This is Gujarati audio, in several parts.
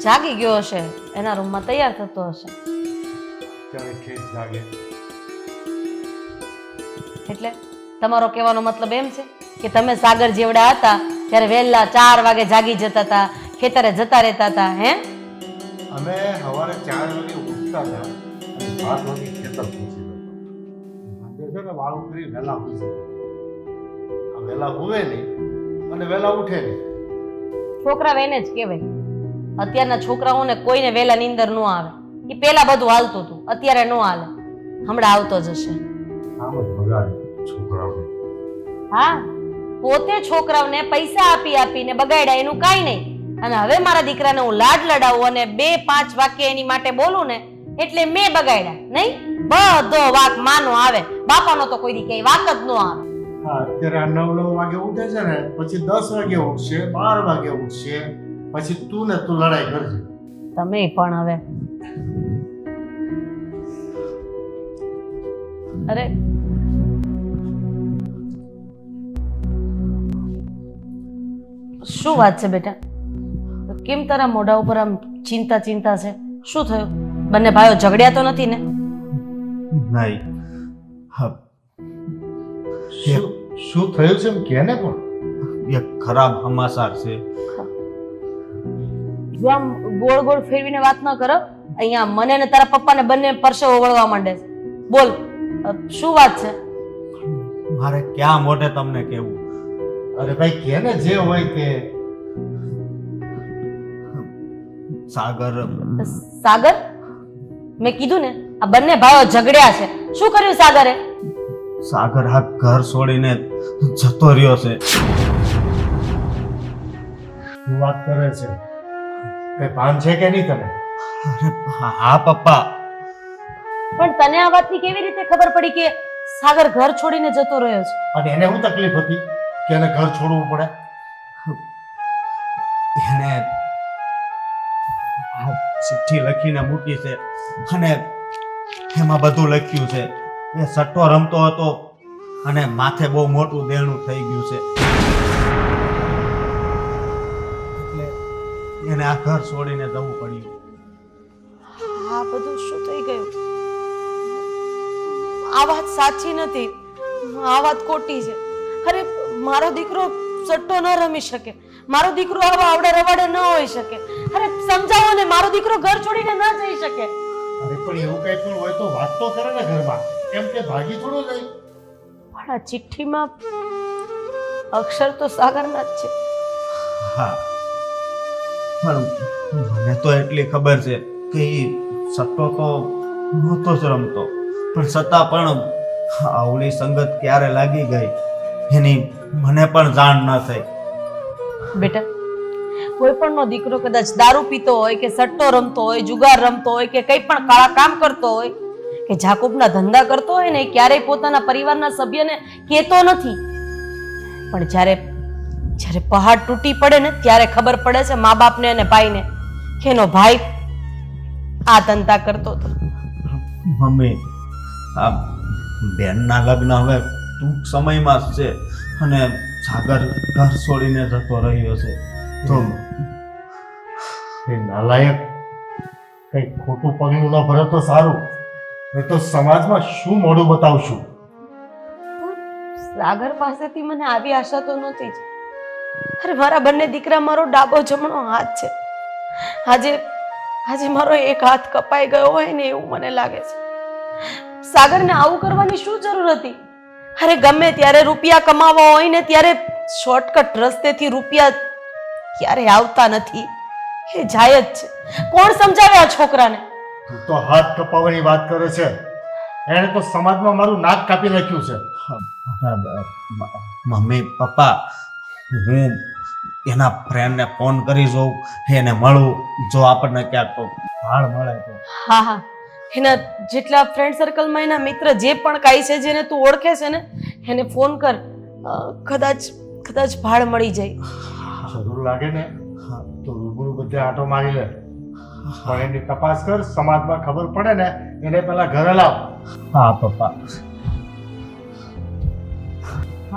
જાગી ગયો હશે, એના રૂમમાં તૈયાર થતો હશે. એટલે તમારો કહેવાનો મતલબ એમ છે કે તમે સાગર જેવડા હતા ત્યારે વહેલા 4 વાગે જાગી જતા હતા, ખેતરે જતા રહેતા હતા? હે, અમે સવારે 4 વાગે ઉઠતા હતા અને 7 વાગે ખેતર પહોંચી જતા. છે ને વાળું કરી વહેલા ઉઠી જતા. વહેલા હુવે નહીં અને વહેલા ઉઠે નહીં. છોકરા એને જ કહેવાય. અત્યારના છોકરાઓને કોઈને વહેલા નીંદર ન આવે. એ પેલા બધું હાલતું હતું, અત્યારે ન હાલે. હમણાં આવતો જ હશે. આમ જ બગાડે છોકરાઓને. હા, પોતે છોકરાઓને પૈસા આપી આપીને બગાડ્યા એનું કાંઈ નહીં. અને હવે મારા દીકરાને હું લાડ લડાવું અને 2-5 વાક્ય એની માટે બોલું ને એટલે મેં બગાડ્યા નહીં. બધો વાક માનો આવે, બાપાનો તો કોઈ દી કઈ વાક જ ન આવે. હા, અત્યારે 9 વાગે ઉઠે છે ને, પછી 10 વાગે ઉઠશે, 12 વાગે ઉઠશે, પછી તું લડાઈ કરજે. તમે પણ હવે અરે શું વાત છે બેટા? કેમ તારા મોઢા ઉપર આમ ચિંતા છે? શું થયું? બંને ભાઈઓ ઝઘડ્યા તો નથી ને? નહીં. શું થયું છે એમ કે ને? પણ એક ખરાબ સમાચાર છે. જો આમ ગોળ ગોળ ફેરવીને વાત ન કરો. અહીંયા મને ને તારા પપ્પાને બંને પરસેવો વળવા માંડે છે. બોલ, શું વાત છે? મારે ક્યાં મોઢે તમને કહેવું? અરે ભાઈ કે ને જે હોય તે. સાગર મેં કીધું ને આ બંને ભાઈઓ ઝઘડ્યા છે. શું કર્યું સાગરે? સાગર આ ઘર છોડીને જતો રહ્યો છે. શું વાત કરે છે? કઈ ભાન છે કે નહીં તને? અરે હા પપ્પા. પણ તને આ વાતની કેવી રીતે ખબર પડી કે સાગર ઘર છોડીને જતો રહ્યો છે? અને એને શું તકલીફ હતી કે એને ઘર છોડવું પડે? એને આ ચિઠ્ઠી લખીને મૂકી છે અને એમાં બધું લખ્યું છે. એ સટ્ટો રમતો હતો અને માથે બહુ મોટું દેણું થઈ ગયું છે. એટલે એને આ ઘર છોડીને જવું પડ્યું. આ બધું શું થઈ ગયું? આ વાત સાચી નથી, આ વાત ખોટી છે. અરે મારો દીકરો સટ્ટો ન રમી શકે, મારો દીકરો આવા આવડે રવાડે ન હોઈ શકે. અરે સમજાવો ને, મારો દીકરો ઘર છોડીને ન જઈ શકે. અરે પણ એવું કઈ પણ હોય તો વાત તો કરે ને ઘરમાં, એમ કે ભાગી થોડો જાય. પણ આ ચિઠ્ઠીમાં અક્ષર તો સાગરના જ છે. હા, પણ મને તો એટલી ખબર છે કે એ સટ્ટો તો નહોતો જ રમતો, પણ છતાં પણ આવડી સંગત ક્યારે લાગી ગઈ એની મને પણ જાણ ન થઈ. બેટા, કોઈ પણનો દીકરો કદાચ દારૂ પીતો હોય કે સટ્ટો રમતો હોય, જુગાર રમતો હોય કે કંઈ પણ કાળા કામ કરતો હોય કે જાકુબના ધંધા કરતો હોય ને, ક્યારેય પોતાના પરિવારના સભ્યને કહેતો નથી. પણ જ્યારે પહાડ તૂટી પડે ને ત્યારે ખબર પડે છે મા બાપને અને ભાઈને કે એનો ભાઈ આ ધંધા કરતો હતો. મમ્મી, આ બેનના લગ્ન હવે ટૂંક સમયમાં જ છે અને સાગર ઘર છોડીને જતો રહ્યો છે. તો એ નાલાયક કઈ ખોટું પગલું ન ભરે તો સારું, નહીં તો સમાજમાં શું મોઢું બતાવશું? સાગર પાસેથી મને આવી આશા તો નહોતી જ. અરે મારા બંને દીકરા મારો ડાબો જમણો હાથ છે. આજે મારો એક હાથ કપાઈ ગયો હોય ને એવું મને લાગે છે. સાગરને આવું કરવાની શું જરૂર હતી? અરે ગમે ત્યારે રૂપિયા કમાવા હોય ને ત્યારે શોર્ટકટ રસ્તેથી રૂપિયા ક્યારે આવતા નથી, એ જાય જ છે. કોણ સમજાવે આ છોકરાને? તું તો હાથ કપાવવાની વાત કરે છે. એણે તો સમાજમાં મારું નાક કાપી નાખ્યું છે. મમ્મી પપ્પા, હું એના ફ્રેન્ડને ફોન કરી જોઉં, એને મળું. જો આપણને ક્યાંક ભાળ મળે તો. હા, એના જેટલા ફ્રેન્ડ સર્કલમાં એના મિત્ર જે પણ કાંઈ છે, જેને તું ઓળખે છે ને, એને ફોન કર. કદાચ ભાળ મળી જાય. જરૂર લાગે ને તો રૂબરૂ બધે આંટો મારી લે, પણ એની તપાસ કર. સમાજમાં ખબર પડે ને એને પેલા ઘરે લાવ. હા પપ્પા.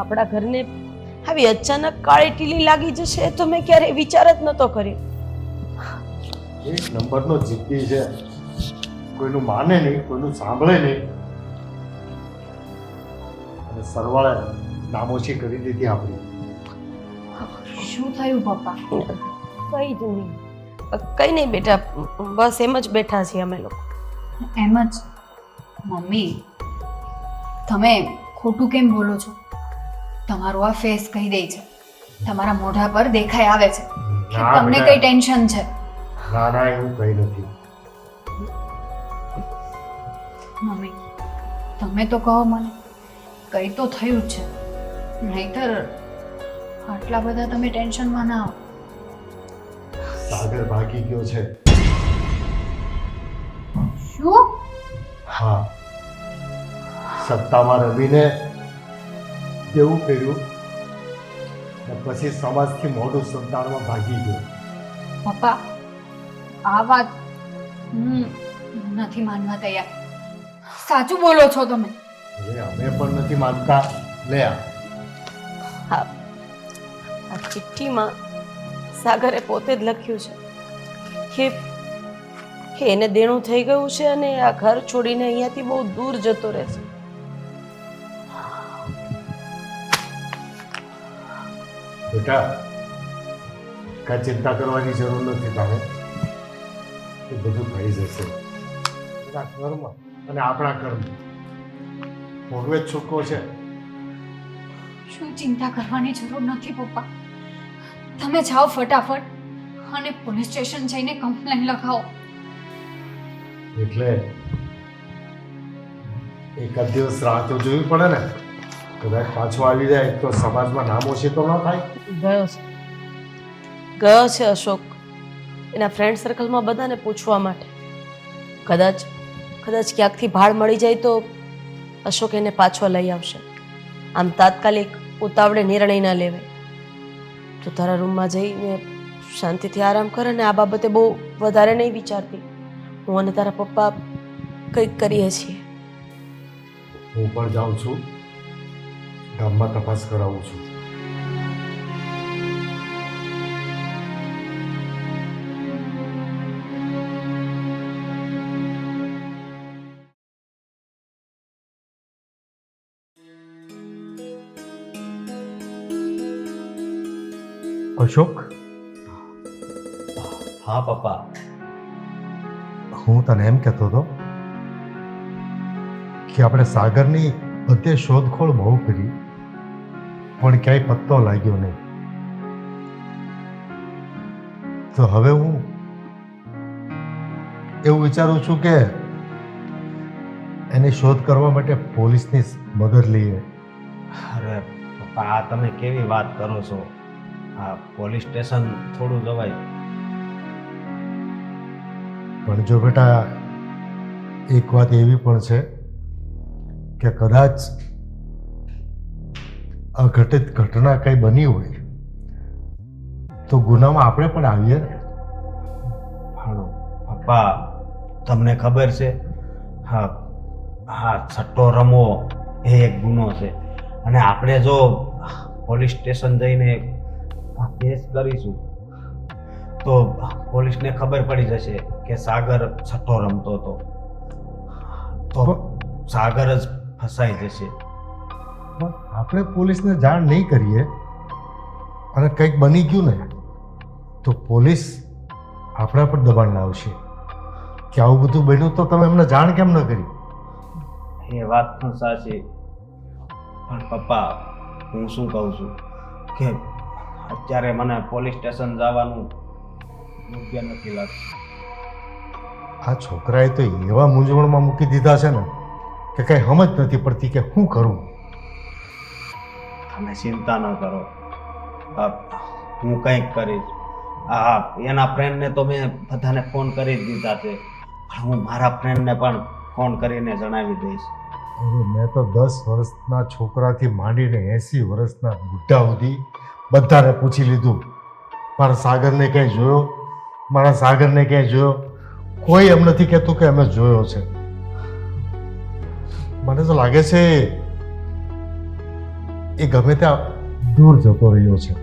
આપણા ઘરને આવી અચાનક કાળી ટીલી લાગી જશે એ તો મેં ક્યારેય વિચાર જ નહોતો કર્યો. એક નંબરનો જિદ્દી છે, કોઈનું માને નહીં, કોઈનું સાંભળે નહીં, અને સરવાળે નામોશી કરી દીધી આપણી. શું થયું પપ્પા? કઈ જ નહીં, કઈ નહીં બેટા, બસ એમ જ બેઠા છીએ અમે લોકો. એમ જ? મમ્મી, તમે ખોટું કેમ બોલો છો? તમારો આ ફેસ કહી દે છે, તમારા મોઢા પર દેખાઈ આવે છે કે ના તમને બેટા. કઈ ટેન્શન છે. ના ના, એવું કંઈ નથી. મમ્મી, તમે તો કહો મને, કઈ તો થયું જ છે, નહીતર આટલા બધા તમે ટેન્શનમાં ના આવો. સાગર ભાગી ગયો છે. શું? હા, સત્તામાં રમીને એવું કર્યું ને પછી સમાજથી મોઢું સંતાડવા ભાગી ગયો. પપ્પા, આ વાત હું નથી માનવા તૈયાર. સાચું બોલો છો તમે? હવે અમે પણ નથી માનતા. લે આ. હા, આ ચિઠ્ઠીમાં સાગરે પોતે જ લખ્યું છે કે એને દેણું થઈ ગયું છે અને આ ઘર છોડીને અહીંયાથી બહુ દૂર જતો રહેશે. બેટા, કાંઈ ચિંતા કરવાની જરૂર નથી તારે. એ બધું થઈ જશે. એના કર્મ અને આપણા કર્મ ભોગવે જ છૂટકો છે. શું ચિંતા કરવાની જરૂર નથી પપ્પા. તમે જાઓ ફટાફટ અને પોલીસ સ્ટેશન જઈને કમ્પ્લેન લખાવો. એટલે એકાદ દિવસ રાહ તો જોવી પડે ને. કદાચ પાછો આવી જાય તો સમાજમાં નામોશી તો ન થાય. ગયો છે અશોક એના ફ્રેન્ડ સર્કલમાં બધાને પૂછવા માટે. કદાચ ક્યાંકથી ભાડ મળી જાય તો અશોક એને પાછો લઈ આવશે. આમ તાત્કાલિક ઉતાવળે નિર્ણય ના લેવાય. તો તારા રૂમમાં જઈને શાંતિથી આરામ કરે ને આ બાબતે બહુ વધારે નહીં વિચારતી. હું અને તારા પપ્પા કંઈક કરીએ છીએ. હું પણ જાઉં છું, ગામમાં તપાસ કરાવું છું. અશોક, હા પપ્પા. હું તને એમ કહેતો હતો કે આપણે સાગરની બધે શોધખોળ બહુ કરી પણ ક્યાંય પત્તો લાગ્યો નહીં. તો હવે હું એવું વિચારું છું કે એની શોધ કરવા માટે પોલીસની મદદ લઈએ. અરે પપ્પા, આ તમે કેવી વાત કરો છો? આ પોલીસ સ્ટેશન થોડું જવાય. પણ જો બેટા, એક વાત એવી પણ છે કે કદાચ અઘટિત ઘટના કંઈ બની હોય તો ગુનામાં આપણે પણ આવીએ ને. પણ પપ્પા, તમને ખબર છે, હા હા, સટ્ટો રમવો એ એક ગુનો છે. અને આપણે જો પોલીસ સ્ટેશન જઈને કેસ કરીશું તો પોલીસને ખબર પડી જશે કે સાગર સટ્ટો રમતો હતો, તો સાગર જ ફસાઈ જશે. પણ આપણે પોલીસને જાણ નહીં કરીએ અને કંઈક બની ગયું ને તો પોલીસ આપણા પર દબાણ લાવશે કે આવું બધું બન્યું તો તમે એમને જાણ કેમ ન કરી. એ વાત પણ સાચી. પણ પપ્પા, હું શું કહું છું કે અત્યારે મને પોલીસ સ્ટેશન જવાનું યોગ્ય નથી લાગતું. આ છોકરાએ તો એવા મૂંઝવણમાં મૂકી દીધા છે ને કે કંઈ સમજ નથી પડતી કે શું કરું. તમે ચિંતા ન કરો, હું કંઈક કરીશ. હા, એના ફ્રેન્ડને તો મેં બધાને ફોન કરી જ દીધા છે, પણ હું મારા ફ્રેન્ડને પણ ફોન કરીને જણાવી દઈશ. અરે મેં તો 10 વર્ષના છોકરાથી માંડીને 80 વર્ષના બુઢ્ઢા સુધી બધાને પૂછી લીધું. મારા સાગરને ક્યાંય જોયો, મારા સાગરને ક્યાંય જોયો. કોઈ એમ નથી કહેતું કે અમે જોયો છે. મને તો લાગે છે એ ગમે ત્યાં દૂર જતો રહ્યો છે.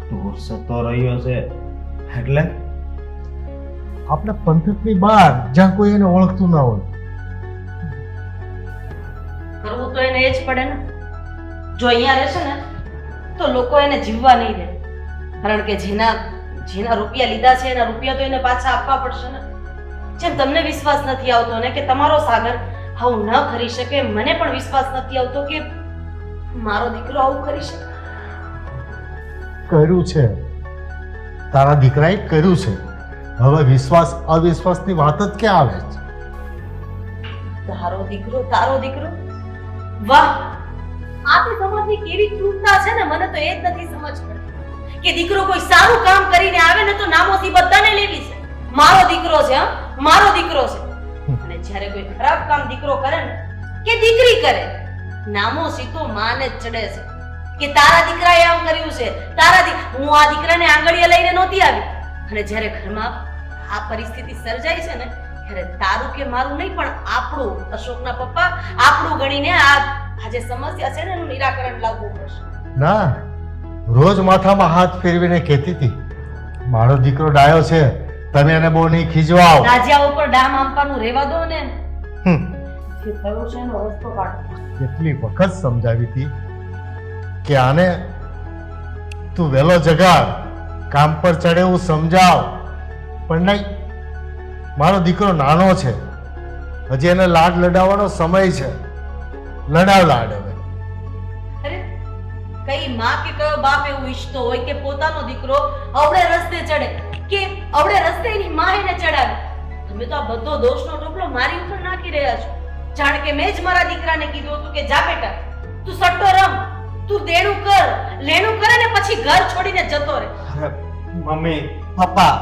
દૂર જતો રહ્યો છે એટલે આપણે પંથકની બહાર જ્યાં કોઈ એને ઓળખતું ના હોય. કરવું તો એને એ જ પડે ને. જો અહીંયા રહેશે ને તો લોકો એને જીવવા નહીં દે. કારણ કે જેના રૂપિયા લીધા છે એના રૂપિયા તો એને પાછા આપવા પડશે ને. જેમ તમને વિશ્વાસ નથી આવતો ને કે તમારો સાગર આવું ન કરી શકે, મને પણ વિશ્વાસ નથી આવતો કે મારો દીકરો આવું કરી શકે. કર્યું છે, તારા દીકરાએ કર્યું છે. હવે વિશ્વાસ અવિશ્વાસની વાત જ ક્યાં આવે છે? તારો દીકરો વાહ, આ તો સમાજની કેવી ક્રૂરતા છે ને, મને તો એ જ નથી સમજ પડતી કે દીકરો કોઈ સારું કામ કરીને આવે ને તો નામોથી બધાને લેવી છે. મારો દીકરો છે, હા, મારો દીકરો છે. અને જ્યારે કોઈ ખરાબ કામ દીકરો કરે ને કે દીકરી કરે, નામોસી તો માને જ ચડે છે કે તારા દીકરાએ આમ કર્યું છે, હું આ દીકરાને આંગળીએ લઈને નહોતી આવી. અને જ્યારે ઘરમાં આ પરિસ્થિતિ સર્જાય છે ને ત્યારે તારું કે મારું નહીં પણ આપણું, અશોકના પપ્પા, આપણું ગણીને આ જે સમસ્યા છે ને એનું નિરાકરણ લાવવું પડશે. ના, રોજ માથામાં હાથ ફેરવીને કહેતી હતી મારો દીકરો ડાયો છે, તમે એને બહુ નહીં ખીજવાઓ. રાજા ઉપર ડામ આંપાનું રહેવા દો ને. હમ. જે થયું છે એનો રસ્તો કાઢો. કેટલી વખત સમજાવી હતી કે આને તું વહેલો જગાડ, કામ પર ચડે એવું સમજાવ, પણ નહીં. મારો દીકરો નાનો છે, હજી એને લાડ લડાવવાનો સમય છે. લડાવ લાડ હવે. અરે કઈ માં કે કયો બાપ એવું ઈચ્છતો હોય કે પોતાનો દીકરો અવળે રસ્તે ચડે કે અવળે રસ્તે એની માં એને ચડાવે? તમે તો આ બધો દોષનો ટોપલો મારી ઉપર નાખી રહ્યા છો. જાણ કે મેં જ મારા દીકરાને કીધું હતું કે જા બેટા, તું સટ્ટો રમ, તું દેણું કર, લેણું કરે ને પછી ઘર છોડીને જતો રહે. અરે મમ્મી પપ્પા,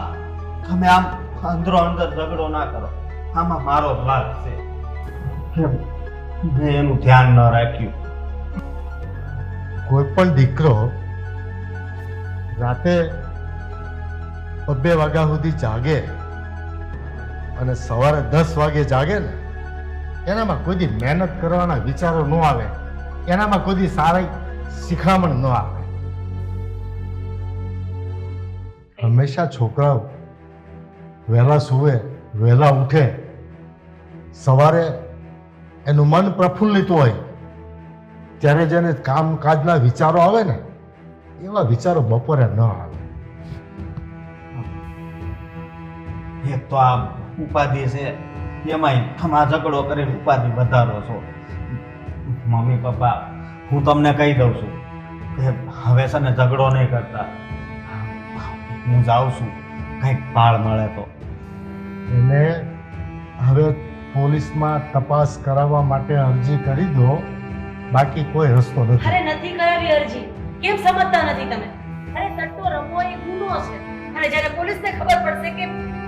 તમે આમ અંદરો અંદર ઝઘડો ના કરો. આમાં મારો જ વાંક છે કે મેં એનું ધ્યાન ન રાખ્યું. કોઈ પણ દીકરો રાતે 2 વાગ્યા સુધી જાગે અને સવારે 10 વાગે જાગે ને, એનામાં કોઈ દી મહેનત કરવાના વિચારો ન આવે, એનામાં કોઈ દી સારી શિખામણ ન આવે. હંમેશા છોકરાઓ વહેલા સૂવે, વહેલા ઉઠે, સવારે એનું મન પ્રફુલ્લિત હોય, ત્યારે જેને કામકાજના વિચારો આવે ને એવા વિચારો બપોરે ન આવે. એક તો આ ઉપાધિ છે, એમાંય તમે આ ઝઘડો કરીને ઉપાધિ વધારો છો. મમ્મી પપ્પા, હું તમને કહી દઉં છું કે હવે છે ને ઝઘડો નહીં કરતા. હું જાઉં છું, કંઈક પાળ મળે તો. એને હવે પોલીસમાં તપાસ કરાવવા માટે અરજી કરી દો, બાકી કોઈ રસ્તો નથી. અરે નથી કરાવી અરજી, કેમ સમજતા નથી તમે? અરે સટ્ટો રમવો એ ગુનો છે. અને જ્યારે પોલીસને ખબર પડશે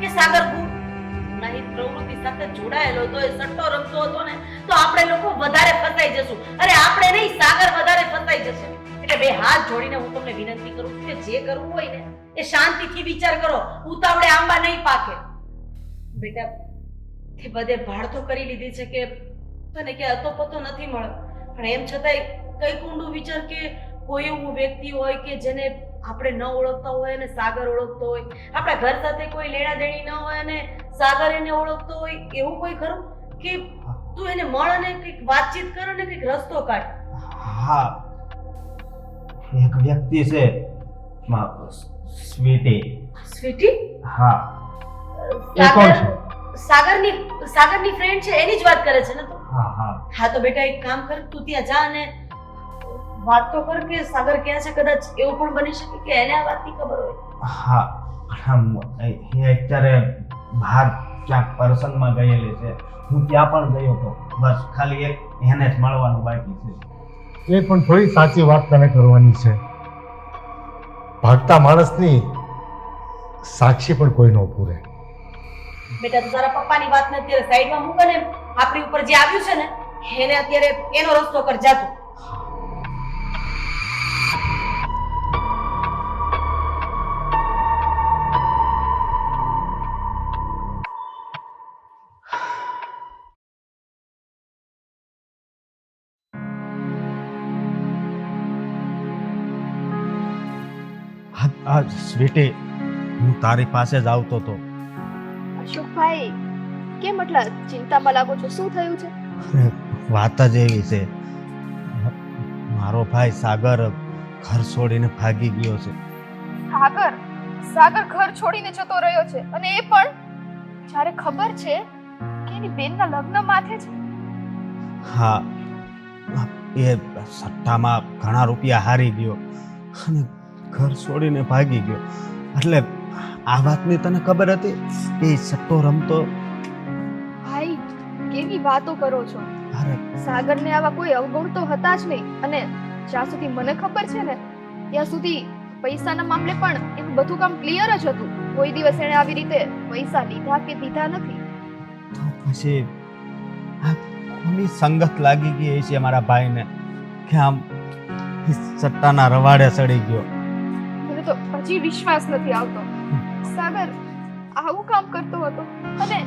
કે સાગર ગુનાહિત પ્રવૃત્તિ સાથે જોડાયેલો હતો, એ સટ્ટો રમતો હતો ને, તો આપણે લોકો વધારે ફસાઈ જશું. અરે આપણે નહીં, સાગર વધારે ફસાઈ જશે. એટલે બે હાથ જોડીને હું તમને વિનંતી કરું છું કે જે કરવું હોય ને એ શાંતિથી વિચાર કરો. ઉતાવળે આંબા નહીં પાકે. બેટા, તે બધે ભાડ તો કરી લીધી છે કે તને કે અતો પતો નથી મળે, પણ એમ છતાંય કઈ ઊંડું વિચાર કે કોઈ એવું વ્યક્તિ હોય કે જેને આપણે ન ઓળખતા હોય અને સાગર ઓળખતો હોય, આપણા ઘર સાથે કોઈ લેણા દેણી ન હોય અને સાગર એને ઓળખતો હોય, એવું કોઈ ખરું કે તું એને મળ અને કંઈક વાતચીત કર અને કંઈક રસ્તો કાઢ. હા, એક વ્યક્તિ છે, સ્વીટી. સ્વીટી? હા. એ કોણ છે? સાગરની ફ્રેન્ડ છે, એની જ વાત કરે છે ને તું? હા હા. હા તો બેટા એક કામ કર, તું ત્યાં જા અને વાત તો કર કે સાગર ક્યાં છે. કદાચ એવું પણ બની શકે કે એને આ વાતની ખબર હોય. હા, એ અત્યારે બહાર ક્યાંક પ્રસંગમાં ગયેલી છે. હું ત્યાં પણ ગયો હતો, બસ ખાલી એક એને જ મળવાનું બાકી છે. એ પણ થોડી સાચી વાત તને કરવાની છે. ભાગતા માણસની સાક્ષી પણ કોઈ ન પૂરે. બેટા તું તારા પપ્પાની વાતને અત્યારે સાઈડમાં મૂક ને આપણી ઉપર જે આવ્યું છે ને એને અત્યારે એનો રસ્તો કર, જા તું. આ સ્વીટી, હું તારી પાસે જ આવતો હતો. અશોકભાઈ, કેમ એટલા ચિંતામાં લાગો છો? શું થયું છે? અરે, વાત જ એવી છે, મારો ભાઈ સાગર ઘર છોડીને ભાગી ગયો છે. સાગર ઘર છોડીને જતો રહ્યો છે, અને એ પણ જ્યારે ખબર છે કે એની બેનના લગ્ન માથે છે. હા, એ સટ્ટામાં ઘણા રૂપિયા હારી ગયો અને ઘર છોડીને ભાગી ગયો. એટલે આ વાતની તને ખબર હતી કે એ સટ્ટો રમતો? ભાઈ, કેવી વાતો કરો છો? અરે સાગરને આવા કોઈ અવગુણ તો હતા જ નહીં, અને જ્યાં સુધી મને ખબર છે ને ત્યાં સુધી પૈસાના મામલે પણ એનું બધું કામ ક્લિયર જ હતું. કોઈ દિવસ એણે આવી રીતે પૈસા લીધા કે દીધા નથી. તો પછી આ કોની સંગત લાગી ગઈ છે મારા ભાઈને કે આમ એ સટ્ટાના રવાડે ચડી ગયો? મને તો હજી વિશ્વાસ નથી આવતો. સાગર આવું કામ કરતો હતો, અને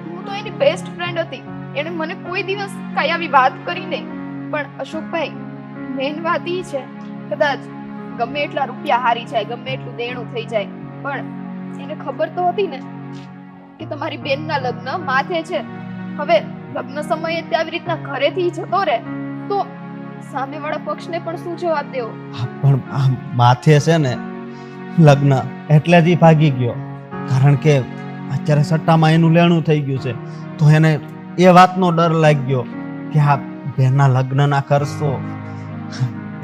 હું તો એની બેસ્ટ ફ્રેન્ડ હતી. એણે મને કોઈ દિવસ કઈ આવી વાત કરી નહીં. પણ અશોકભાઈ, મેઇન વાત ઈ છે, કદાચ ગમે એટલા રૂપિયા હારી જાય, ગમે એટલું દેણું થઈ જાય, પણ એને ખબર તો હતી ને કે તમારી બેનના લગ્ન માથે છે. હવે લગ્ન સમયે તે આવી રીતના ઘરેથી જતો રહે તો સામેવાળા પક્ષને પણ શું જવાબ દેવો? પણ આ માથે છે ને લગ્ન, એટલે જ ઈ ભાગી ગયો. કારણ કે અત્યારે સટ્ટામાં એનું લેણું થઈ ગયું છે, તો એને એ વાતનો ડર લાગ્યો કે આ બેનના લગ્નના ખર્ચો,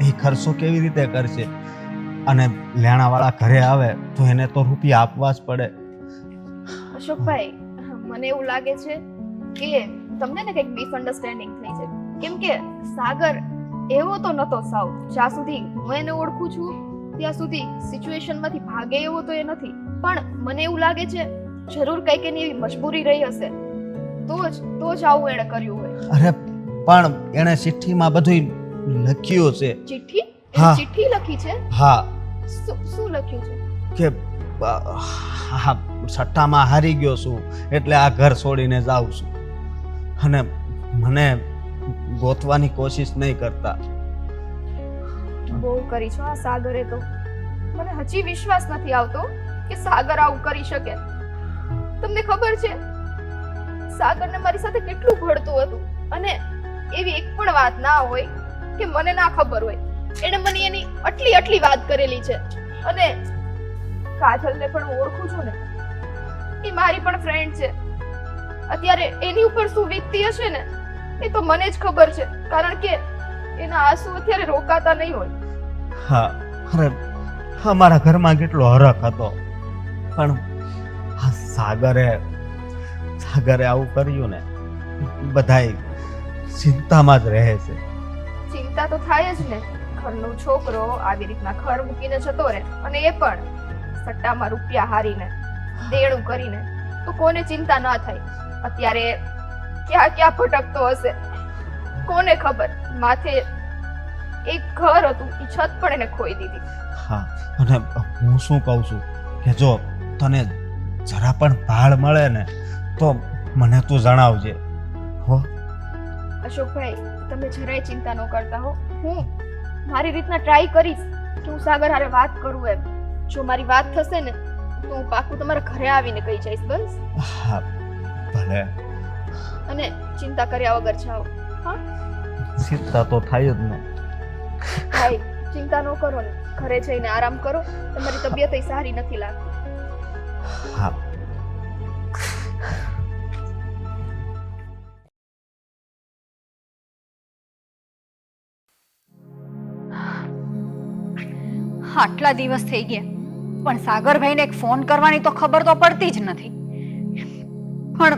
એ ખર્ચો કેવી રીતે કરશે, અને લેણાવાળા ઘરે આવે તો એને તો રૂપિયા આપવા જ પડે. અશોકભાઈ, મને એવું લાગે છે કે તમને ને કંઈક મિસઅન્ડરસ્ટેન્ડિંગ થઈ છે. કેમ કે સાગર એવો તો નતો સાવ. જ્યાં સુધી હું એને ઓળખું છું ત્યાં સુધી સિચ્યુએશનમાંથી ભાગે એવો તો એ નથી. પણ મને એવું લાગે છે જરૂર કંઈક એની એવી મજબૂરી રહી હશે, તો જ આવું એણે કર્યું હોય. અરે પણ એણે ચિઠ્ઠીમાં બધું લખ્યું છે. ચિઠ્ઠી? હા. ચિઠ્ઠી લખી છે? હા, શું લખ્યું છે? કે હા, સટ્ટામાં હારી ગયો છું એટલે આ ઘર છોડીને જાઉં છું, અને મને ગોતવાની કોશિશ નહીં કરતા. બહુ કરી છો આ સાગરે તો. મને હજી વિશ્વાસ નથી આવતો કે સાગર આવું કરી શકે. તમને ખબર છે સાગરને મારી સાથે કેટલું ભળતું હતું, અને એવી એક પણ વાત ના હોય કે મને ના ખબર હોય. એણે મને એની આટલી વાત કરેલી છે. અને કાજલને પણ હું ઓળખું છું ને, એ મારી પણ ફ્રેન્ડ છે. અત્યારે એની ઉપર શું વીતતી હશે ને એ તો મને જ ખબર છે, કારણ કે એના આંસુ અત્યારે રોકાતા નહીં હોય. હા, અરે અમારા ઘરમાં કેટલો હરખ હતો, પણ આ સાગરે આવું કર્યું ને, બધાય ચિંતામાં જ રહે છે. ચિંતા તો થાય જ ને. ઘરનો છોકરો આવી રીતના ઘર મૂકીને જતો રહે, અને એ પણ સટ્ટામાં રૂપિયા હારીને, દેણું કરીને, તો કોને ચિંતા ના થાય? અત્યારે ક્યાં ભટકતો હશે કોને ખબર. માથે એક ઘર હતું, એ છત પણ એને ખોઈ દીધી. હા, અને હું શું કહું છું કે જો તને જરા પણ ભાળ મળે ને તો મને તું જણાવજે. હો અશોકભાઈ, તમે જરાય ચિંતા ન કરતા હો. હું મારી રીતના ટ્રાય કરીશ કે હું સાગર હારે વાત કરું એમ. જો મારી વાત થશે ને તો હું પાકું તમારા ઘરે આવીને કહી જઈશ. બસ. હા, ભલે. અને ચિંતા કર્યા વગર જાઓ. હા, ચિંતા તો થાય જ ને. ભાઈ, ચિંતા ન કરો ને. ઘરે જઈને આરામ કરો. તમારી તબિયત સારી નથી લાગતી. હા. આટલા દિવસ થઈ ગયા પણ સાગરભાઈને એક ફોન કરવાની તો ખબર તો પડતી જ નથી. પણ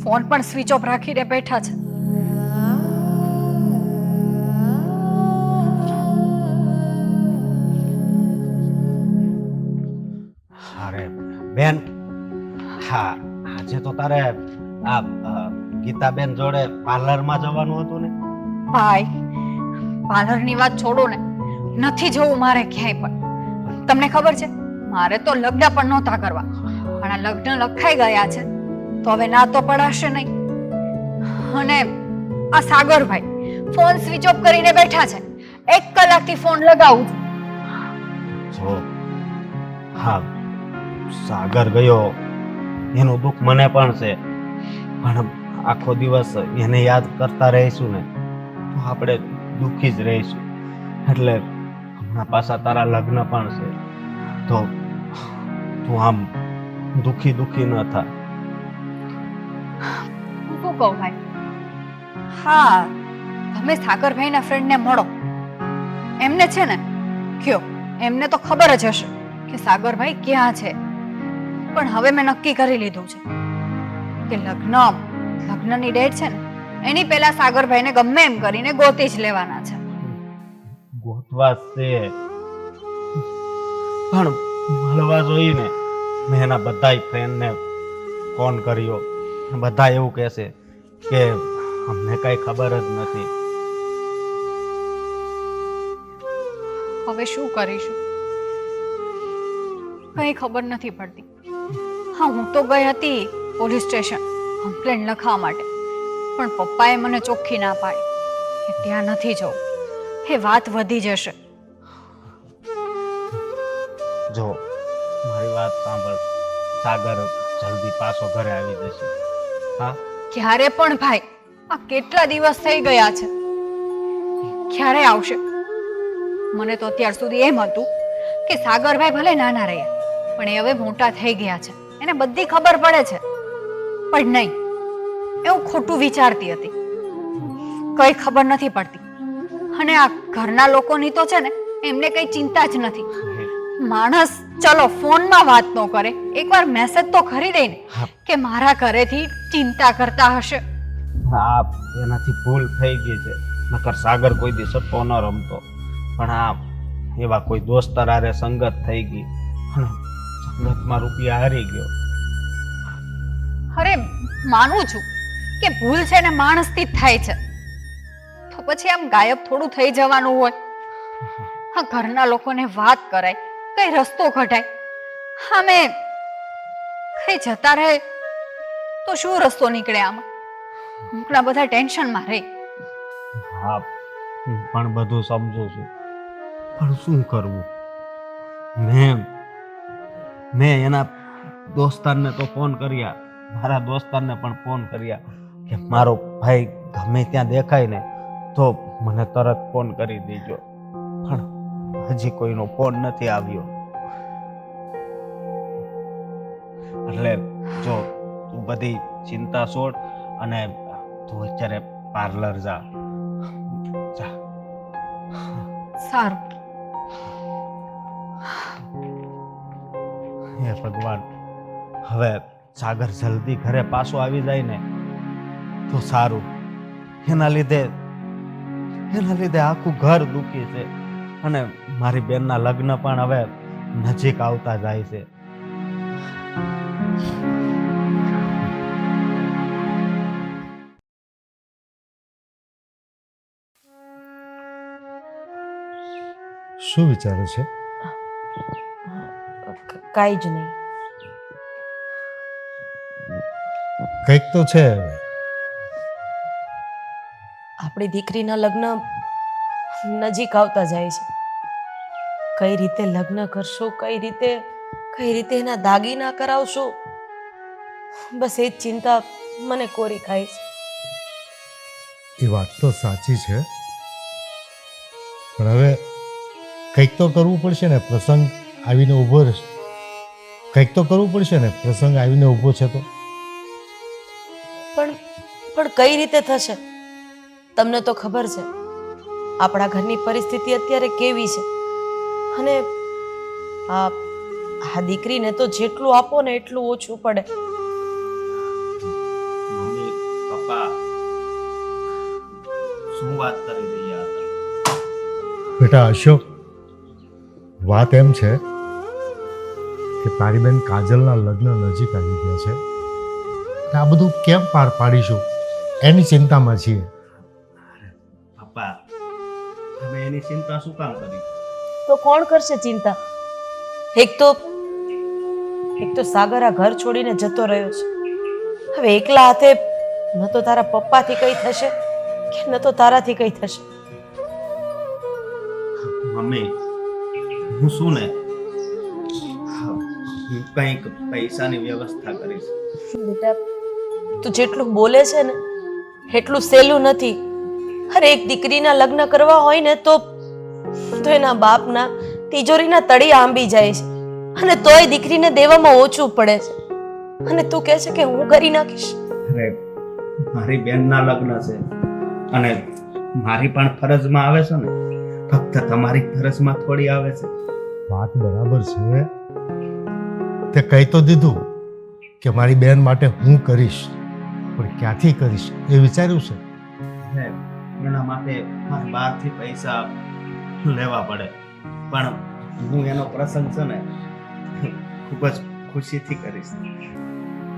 ફોન પણ સ્વિચ ઓફ રાખીને બેઠા છે. અરે બેન, હા, આજે તો તારે આ ગીતાબેન જોડે પાર્લરમાં જવાનું હતું ને? ભાઈ, પાર્લરની વાત છોડો ને, નથી જવું મારે ક્યાંય પણ. તમને ખબર છે મારે તો લગ્ન પણ નહોતા કરવા, પણ આ લગ્ન લખાઈ ગયા છે તો હવે ના તો પડાશે નહીં. અને આ સાગરભાઈ ફોન સ્વિચ ઓફ કરીને બેઠા છે. 1 કલાકથી ફોન લગાવું છું જો હા સાગર ગયો એનું દુઃખ મને પણ છે, પણ આખો દિવસ એને યાદ કરતા રહીશું ને તો આપણે દુઃખી જ રહીશું. એટલે હમણાં પાછા તારા લગ્ન પણ છે, તો તું આમ દુઃખી દુઃખી ન થા. હું શું કહું ભાઈ? હા, તમે સાગરભાઈના ફ્રેન્ડને મળો, એમને છે ને કયો, એમને તો ખબર જ હશે કે સાગરભાઈ ક્યાં છે. પણ હવે મેં નક્કી કરી લીધું છે કે લગ્નની ડેટ છે ને એની પહેલા સાગરભાઈને ગમે એમ કરીને ગોતી જ લેવાના છે. ગોતવા છે પણ મળવા જોઈએ ને. મેં એના બધા ફ્રેન્ડને ફોન કર્યો, બધા એવું કહેશે કે અમને કઈ ખબર જ નથી. હવે શું કરીશું કઈ ખબર નથી પડતી. હા, હું તો ગઈ હતી પોલીસ સ્ટેશન કમ્પ્લેન લખવા માટે, પણ પપ્પાએ મને ચોખ્ખી ના પાડી કે ત્યાં નથી જવું, એ વાત વધી જશે. જો મારી વાત સાંભળ, સાગર જલ્દી પાછો ઘરે આવી જશે. હા, ક્યારે પણ ભાઈ, આ કેટલા દિવસ થઈ ગયા છે, ક્યારે આવશે? મને તો અત્યાર સુધી એમ હતું કે સાગરભાઈ ભલે નાના રહ્યા પણ એ હવે મોટા થઈ ગયા છે, એને બધી ખબર પડે છે. પણ નહીં, એવું ખોટું વિચારતી હતી, કઈ ખબર નથી પડતી. અને આ ઘરના લોકોની તો છે ને એમને કઈ ચિંતા જ નથી. માણસ ચલો ફોનમાં વાત ન કરે, એકવાર મેસેજ તો કરી દે ને કે મારા ઘરેથી ચિંતા કરતા હશે. હા, એનાથી ભૂલ થઈ ગઈ છે, નકર સાગર કોઈ દી સટ્ટો ન રમતો. પણ આ એવા કોઈ દોસ્તર હારે સંગત થઈ ગઈ, સંગતમાં રૂપિયા હારી ગયો. અરે માનું છું કે ભૂલ છે ને માણસથી જ થાય છે, તો પછી આમ ગાયબ થોડું થઈ જવાનું હોય? હા, ઘરના લોકોને વાત કરાય, કઈ રસ્તો કઢાય. હા, મેં કઈ જતા રહે તો શું રસ્તો નીકળે આમાં? ઘણા બધા ટેન્શનમાં રહે. હા, હું પણ બધું સમજુ છું, પણ શું કરવું? મેં એના દોસ્તારને તો ફોન કર્યા, મારા દોસ્તારને પણ ફોન કર્યા કે મારો ભાઈ ગમે ત્યાં દેખાય ને તો મને તરત ફોન કરી દેજો, પણ હજી કોઈનો ફોન નથી આવ્યો. એટલે જો તું બધી ચિંતા છોડ અને તું અત્યારે પાર્લર જા. સારું. હે ભગવાન, હવે સાગર જલ્દી ઘરે પાછો આવી જાય ને તો સારું. એના લીધે આખું ઘર દુખી છે, અને મારી બેનના લગ્ન પણ હવે નજીક આવતા જાય છે. શું વિચારે છે? કાંઈ જ નહીં. કંઈક તો છે. આપણી દીકરીના લગ્ન નજીક આવતા જાય છે. કઈ રીતે લગ્ન કરશો, કઈ રીતે એના દાગીના કરાવશો, બસ એ જ ચિંતા મને કોરી ખાય છે. એ વાત તો સાચી છે, પણ હવે કંઈક તો કરવું પડશે ને. પ્રસંગ આવીને ઊભો રહેશે, કંઈક તો કરવું પડશે ને. પ્રસંગ આવીને ઊભો છે તો પણ કઈ રીતે થશે? તમને તો ખબર છે આપણા ઘરની પરિસ્થિતિ અત્યારે કેવી છે, અને આ દીકરીને તો જેટલું આપો ને એટલું ઓછું પડે. મમ્મી પપ્પા શું વાત કરી રહ્યા હતા? બેટા અશોક, વાત એમ છે કે તારી બેન કાજલના લગ્ન નજીક આવી ગયા છે, અને આ બધું કેમ પાર પાડીશું એની ચિંતામાં છીએ. પપ્પા, તમે એની ચિંતા શું કામ કરી? તો કોણ કરશે ચિંતા? એક તો સાગર આ ઘર છોડીને જતો રહ્યો છે. હવે એકલા હાથે ન તો તારા પપ્પાથી કઈ થશે કે ન તો તારાથી કઈ થશે. મમ્મી, હું શું ને હું કંઈક પૈસાની વ્યવસ્થા કરીશ. બેટા તું જેટલું બોલે છે ને એટલું સહેલું નથી. અરે એક દીકરીના લગ્ન કરવા હોય ને તો એના બાપના તિજોરીના તળિયા આંબી જાય છે અને તોય દીકરીને દેવામાં ઓછું પડે છે અને તું કહે છે કે હું કરી નાખીશ. અરે મારી બેનના લગ્ન છે અને મારી પણ ફરજમાં આવે છે ને, ફક્ત તમારી ફરજમાં થોડી આવે છે. વાત બરાબર છે, તે કહી તો દીધું કે મારી બેન માટે હું કરીશ, પણ ક્યાંથી કરીશ એ વિચાર્યું છે? એટલે એના માટે મારે બહારથી પૈસા લેવા પડે, પણ હું એનો પ્રસંગ છે ને ખૂબ જ ખુશીથી કરીશ.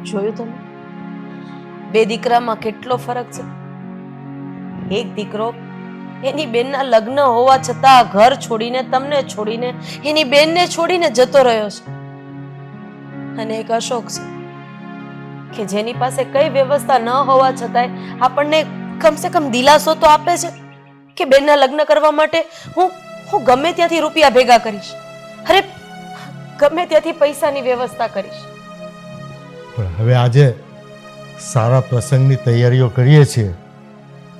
જોયું તમે બે દીકરામાં કેટલો ફરક છે. એક દીકરો એની બેનના લગ્ન હોવા છતાં ઘર છોડીને તમને છોડીને એની બેનને છોડીને જતો રહ્યો છે અને એક અશોક છે કે જેની પાસે કઈ વ્યવસ્થા ન હોવા છતાંય આપણને કમસે કમ દિલાસો તો આપે છે કે બેનના લગ્ન કરવા માટે હું ગમે ત્યાંથી રૂપિયા ભેગા કરીશ, અરે ગમે ત્યાંથી પૈસાની વ્યવસ્થા કરીશ. પણ હવે આજે સારા પ્રસંગની તૈયારીઓ કરીએ છીએ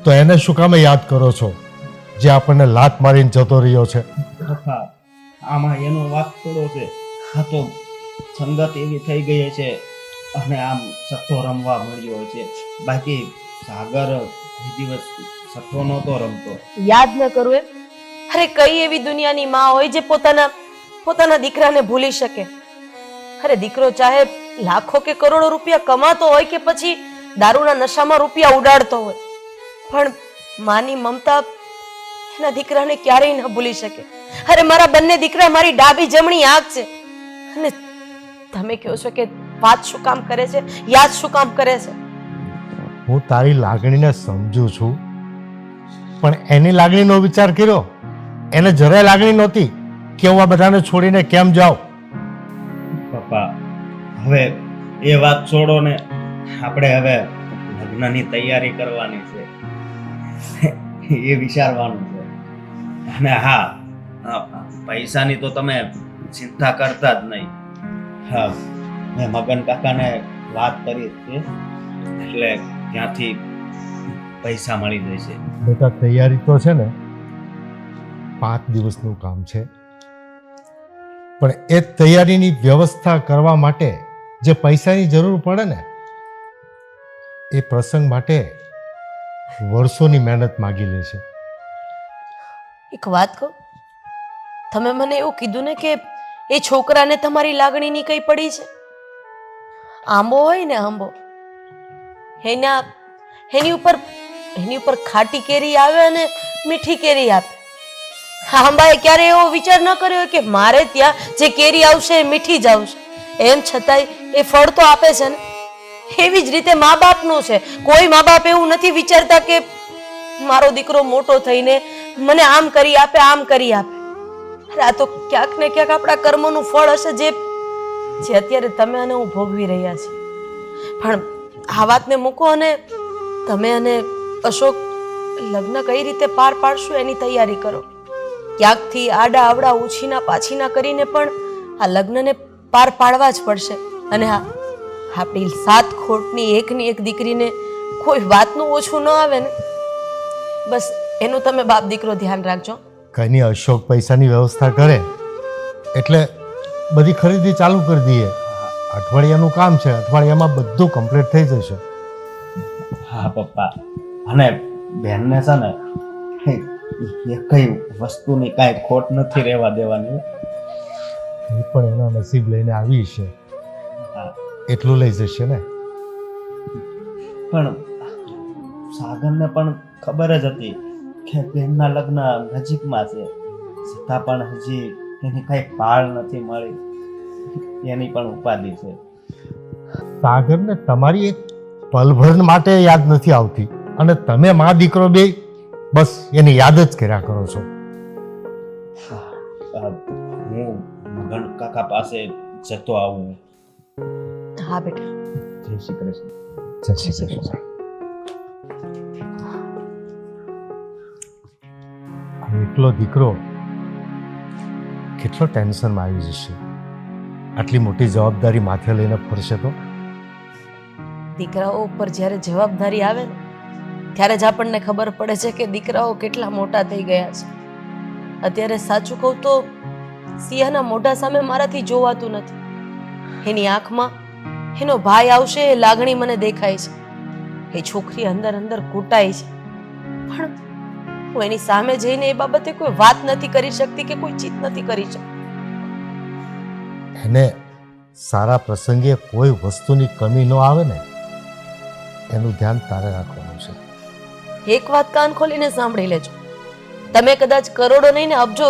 તો એને શું કામે યાદ કરો છો જે આપણને લાત મારીને જતો રહ્યો છે? પપ્પા, આમાં એનો વાત થોડો છે. આ તો સંગત એવી થઈ ગઈ છે અને આમ સટ્ટો રમવા મળ્યો છે. બાકી સાગર કોઈ દિવસ સટ્ટો નહોતો રમતો. યાદ ન કરું એમ? અરે કઈ એવી દુનિયાની માં હોય જે પોતાના દીકરાને ભૂલી શકે? અરે દીકરો ચાહે લાખો કે કરોડો રૂપિયા કમાતો હોય કે પછી દારૂના નશામાં રૂપિયા ઉડાડતો હોય, પણ માની મમતા એના દીકરાને ક્યારેય ન ભૂલી શકે. અરે મારા બંને દીકરા મારી ડાબી જમણી આંખ છે અને તમે કહો છો કે વાત શું કામ કરે છે, યાદ શું કામ કરે છે? હું તારી લાગણીને સમજુ છું, પણ એની લાગણીનો વિચાર કર્યો? એને જરાય લાગણી નહોતી કે હું આ બધાને છોડીને કેમ જાઉં. પપ્પા, હવે એ વાત છોડો ને, આપણે હવે લગ્નની તૈયારી કરવાની છે એ વિચારવાનું છે. અને હા, પૈસાની તો તમે ચિંતા કરતા જ નહીં. હા, મેં મગન કાકાને વાત કરી છે એટલે ત્યાંથી પૈસા મળી જશે. બેટા તૈયારી તો છે ને 5 દિવસનું કામ છે, પણ એ તૈયારીની વ્યવસ્થા કરવા માટે જે પૈસાની જરૂર પડે ને એ પ્રસંગ માટે વર્ષોની મહેનત માગી લે છે. એક વાત કહું, તમે મને એવું કીધું ને કે એ છોકરાને તમારી લાગણીની કઈ પડી છે? આંબો હોય ને આંબો, એની ઉપર ખાટી કેરી આવે અને મીઠી કેરી આપે. આંબાએ ક્યારે એવો વિચાર ન કર્યો કે મારે ત્યાં જે કેરી આવશે એ મીઠી જ આવશે, એમ છતાંય એ ફળ તો આપે છે ને. એવી જ રીતે મા બાપનું છે. કોઈ મા બાપ એવું નથી વિચારતા કે મારો દીકરો મોટો થઈને મને આમ કરી આપે, આમ કરી આપે. અરે આ તો ક્યાંક ને ક્યાંક આપણા કર્મોનું ફળ હશે જે અત્યારે તમે અને હું ભોગવી રહ્યા છીએ. પણ આ વાતને મૂકો અને તમે અને અશોક લગ્ન કઈ રીતે પાર પાડશું એની તૈયારી કરો. ક્યાંકથી આડા આવડા ઉછીના પાછીના કરીને પણ આ લગ્નને પાર પાડવા જ પડશે. અને હા, આપણી 7 ખોટની એકની એક દીકરીને કોઈ વાતનું ઓછું ન આવે ને, બસ એનું તમે બાપ દીકરો ધ્યાન રાખજો. કઈ નહીં, અશોક પૈસાની વ્યવસ્થા કરે એટલે બધી ખરીદી ચાલુ કરી દઈએ. અઠવાડિયાનું કામ છે, અઠવાડિયામાં બધું કમ્પ્લીટ થઈ જશે. હા પપ્પા, અને બેનને છે ને એ કઈ વસ્તુની કાંઈ ખોટ નથી રહેવા દેવાની. એ પણ એના નસીબ લઈને આવી છે હા, એટલું લઈ જશે ને. પણ સાગરને પણ ખબર જ હતી કે બેનના લગ્ન નજીકમાં છે, છતાં પણ હજી એની કઈ પાળ નથી મળી. એની પણ ઉપાધિ છે. સાગરને તમારી એક પલભર માટે યાદ નથી આવતી અને તમે મા દીકરો બે બસ એની યાદ જ કર્યા કરો છો. હું મગન કાકા પાસે જતો આવું. હા બેટા. જય શ્રી કૃષ્ણ. જય શ્રી કૃષ્ણ. એકલો દીકરો કેટલો ટેન્શનમાં આવી જશે. આટલી મોટી જવાબદારી માથે લઈને ફરશે તો. દીકરાઓ ઉપર જ્યારે જવાબદારી આવે ને ત્યારે જ આપણને ખબર પડે છે કે દીકરાઓ કેટલા મોટા થઈ ગયા છે. અત્યારે સાચું કહું તો સિયાના મોઢા સામે મારાથી જોવાતું નથી. એની આંખમાં એનો ભાઈ આવશે એ લાગણી મને દેખાય છે. એ છોકરી અંદર અંદર કૂટાય છે, પણ હું એની સામે જઈને એ બાબતે કોઈ વાત નથી કરી શકતી કે કોઈ ચીત નથી કરી શકતી. એને સારા પ્રસંગે કોઈ વસ્તુની કમી ન આવે ને એનું ધ્યાન તારે રાખવાનું છે. એક વાત કાન ખોલીને સાંભળી લેજો. તમે કદાચ કરોડો નહીં ને અબજો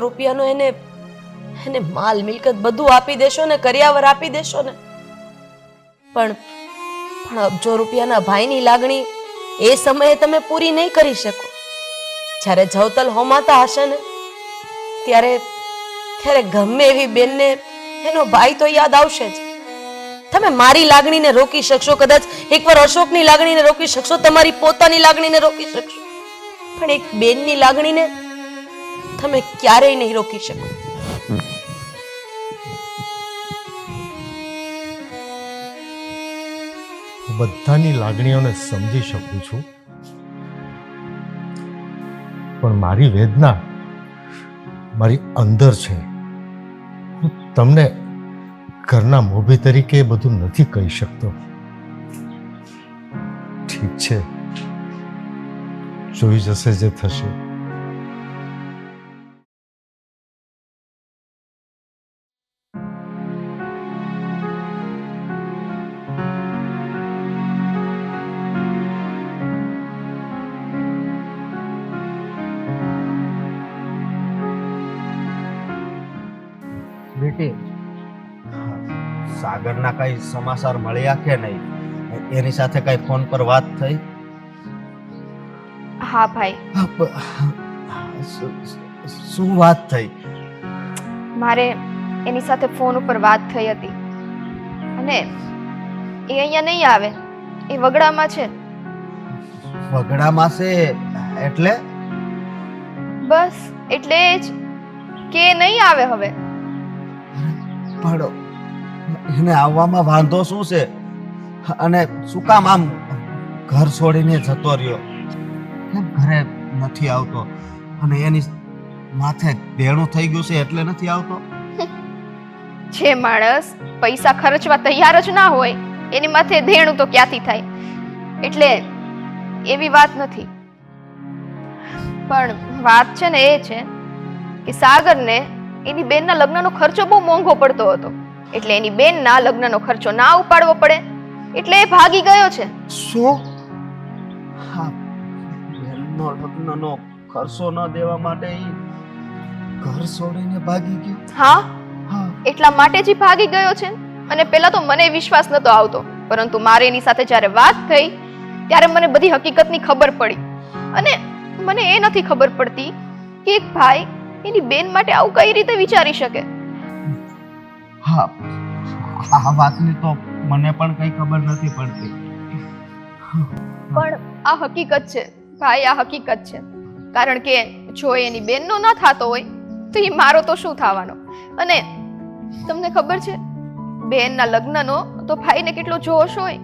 રૂપિયાનો એને માલ મિલકત બધું આપી દેશો ને, કર્યાવર આપી દેશો ને, પણ અબજો રૂપિયાના ભાઈની લાગણી એ સમયે તમે પૂરી નહીં કરી શકો. જ્યારે જવતલ હોમાતા હશે ને ત્યારે ગમે એવી બેનને એનો ભાઈ તો યાદ આવશે જ. તમે મારી લાગણીને રોકી શકશો, કદાચ એકવાર અશોકની લાગણીને રોકી શકશો, તમારી પોતાની લાગણીને રોકી શકશો, પણ એક બેનની લાગણીને તમે ક્યારેય નહીં રોકી શકો. હું બધાની લાગણીઓને સમજી શકું છું, પણ મારી વેદના મારી અંદર છે. હું તમને ઘરના મોભી તરીકે એ બધું નથી કહી શકતો. ઠીક છે, જોઈ જશે જે થશે. બેટી, સાગરના કઈ સમાચાર મળ્યા કે નહીં? એની સાથે કઈ ફોન પર વાત થઈ? હા ભાઈ, શું વાત થઈ? મારે એની સાથે ફોન ઉપર વાત થઈ હતી અને એ અહીંયા નહીં આવે, એ વગડામાં છે. વગડામાં છે એટલે? બસ એટલે જ કે એ નહીં આવે હવે. પણ એને આવવામાં વાંધો શું છે? અને શું કામ આમ ઘર છોડીને જતો રહ્યો? કેમ ઘરે નથી આવતો? અને એની માથે દેણું થઈ ગયું છે એટલે નથી આવતો? જે માણસ પૈસા ખર્ચવા તૈયાર જ ના હોય એની માથે દેણું તો ક્યાંથી થાય? એટલે એવી વાત નથી. પણ વાત છે ને એ છે કે સાગરને એની બેનના લગ્નનો ખર્ચો બહુ મોંઘો પડતો હતો, એટલે એની બેનના લગ્નનો ખર્ચો ના ઉપાડવો પડે એટલે એ ભાગી ગયો છે. શું? હા, બેનનો લગ્નનો ખર્ચો ન દેવા માટે ઈ ઘર છોડીને ભાગી ગયો? હા, હા. એટલા માટે જ ઈ ભાગી ગયો છે. અને પહેલા તો મને વિશ્વાસ નતો આવતો, પરંતુ મારે એની સાથે જ્યારે વાત થઈ ત્યારે મને બધી હકીકતની ખબર પડી. અને મને એ નથી ખબર પડતી કે એક ભાઈ એની બેન માટે આવું કઈ રીતે વિચારી શકે. હા, આ વાતની તો મને પણ કઈ ખબર નથી પડતી. પણ આ હકીકત છે ભાઈ, આ હકીકત છે. કારણ કે જો એની બેનનો ના થતો હોય તો એ મારો તો શું થવાનો? અને તમને ખબર છે બેનના લગ્નનો તો ભાઈને કેટલો જોશ હોય,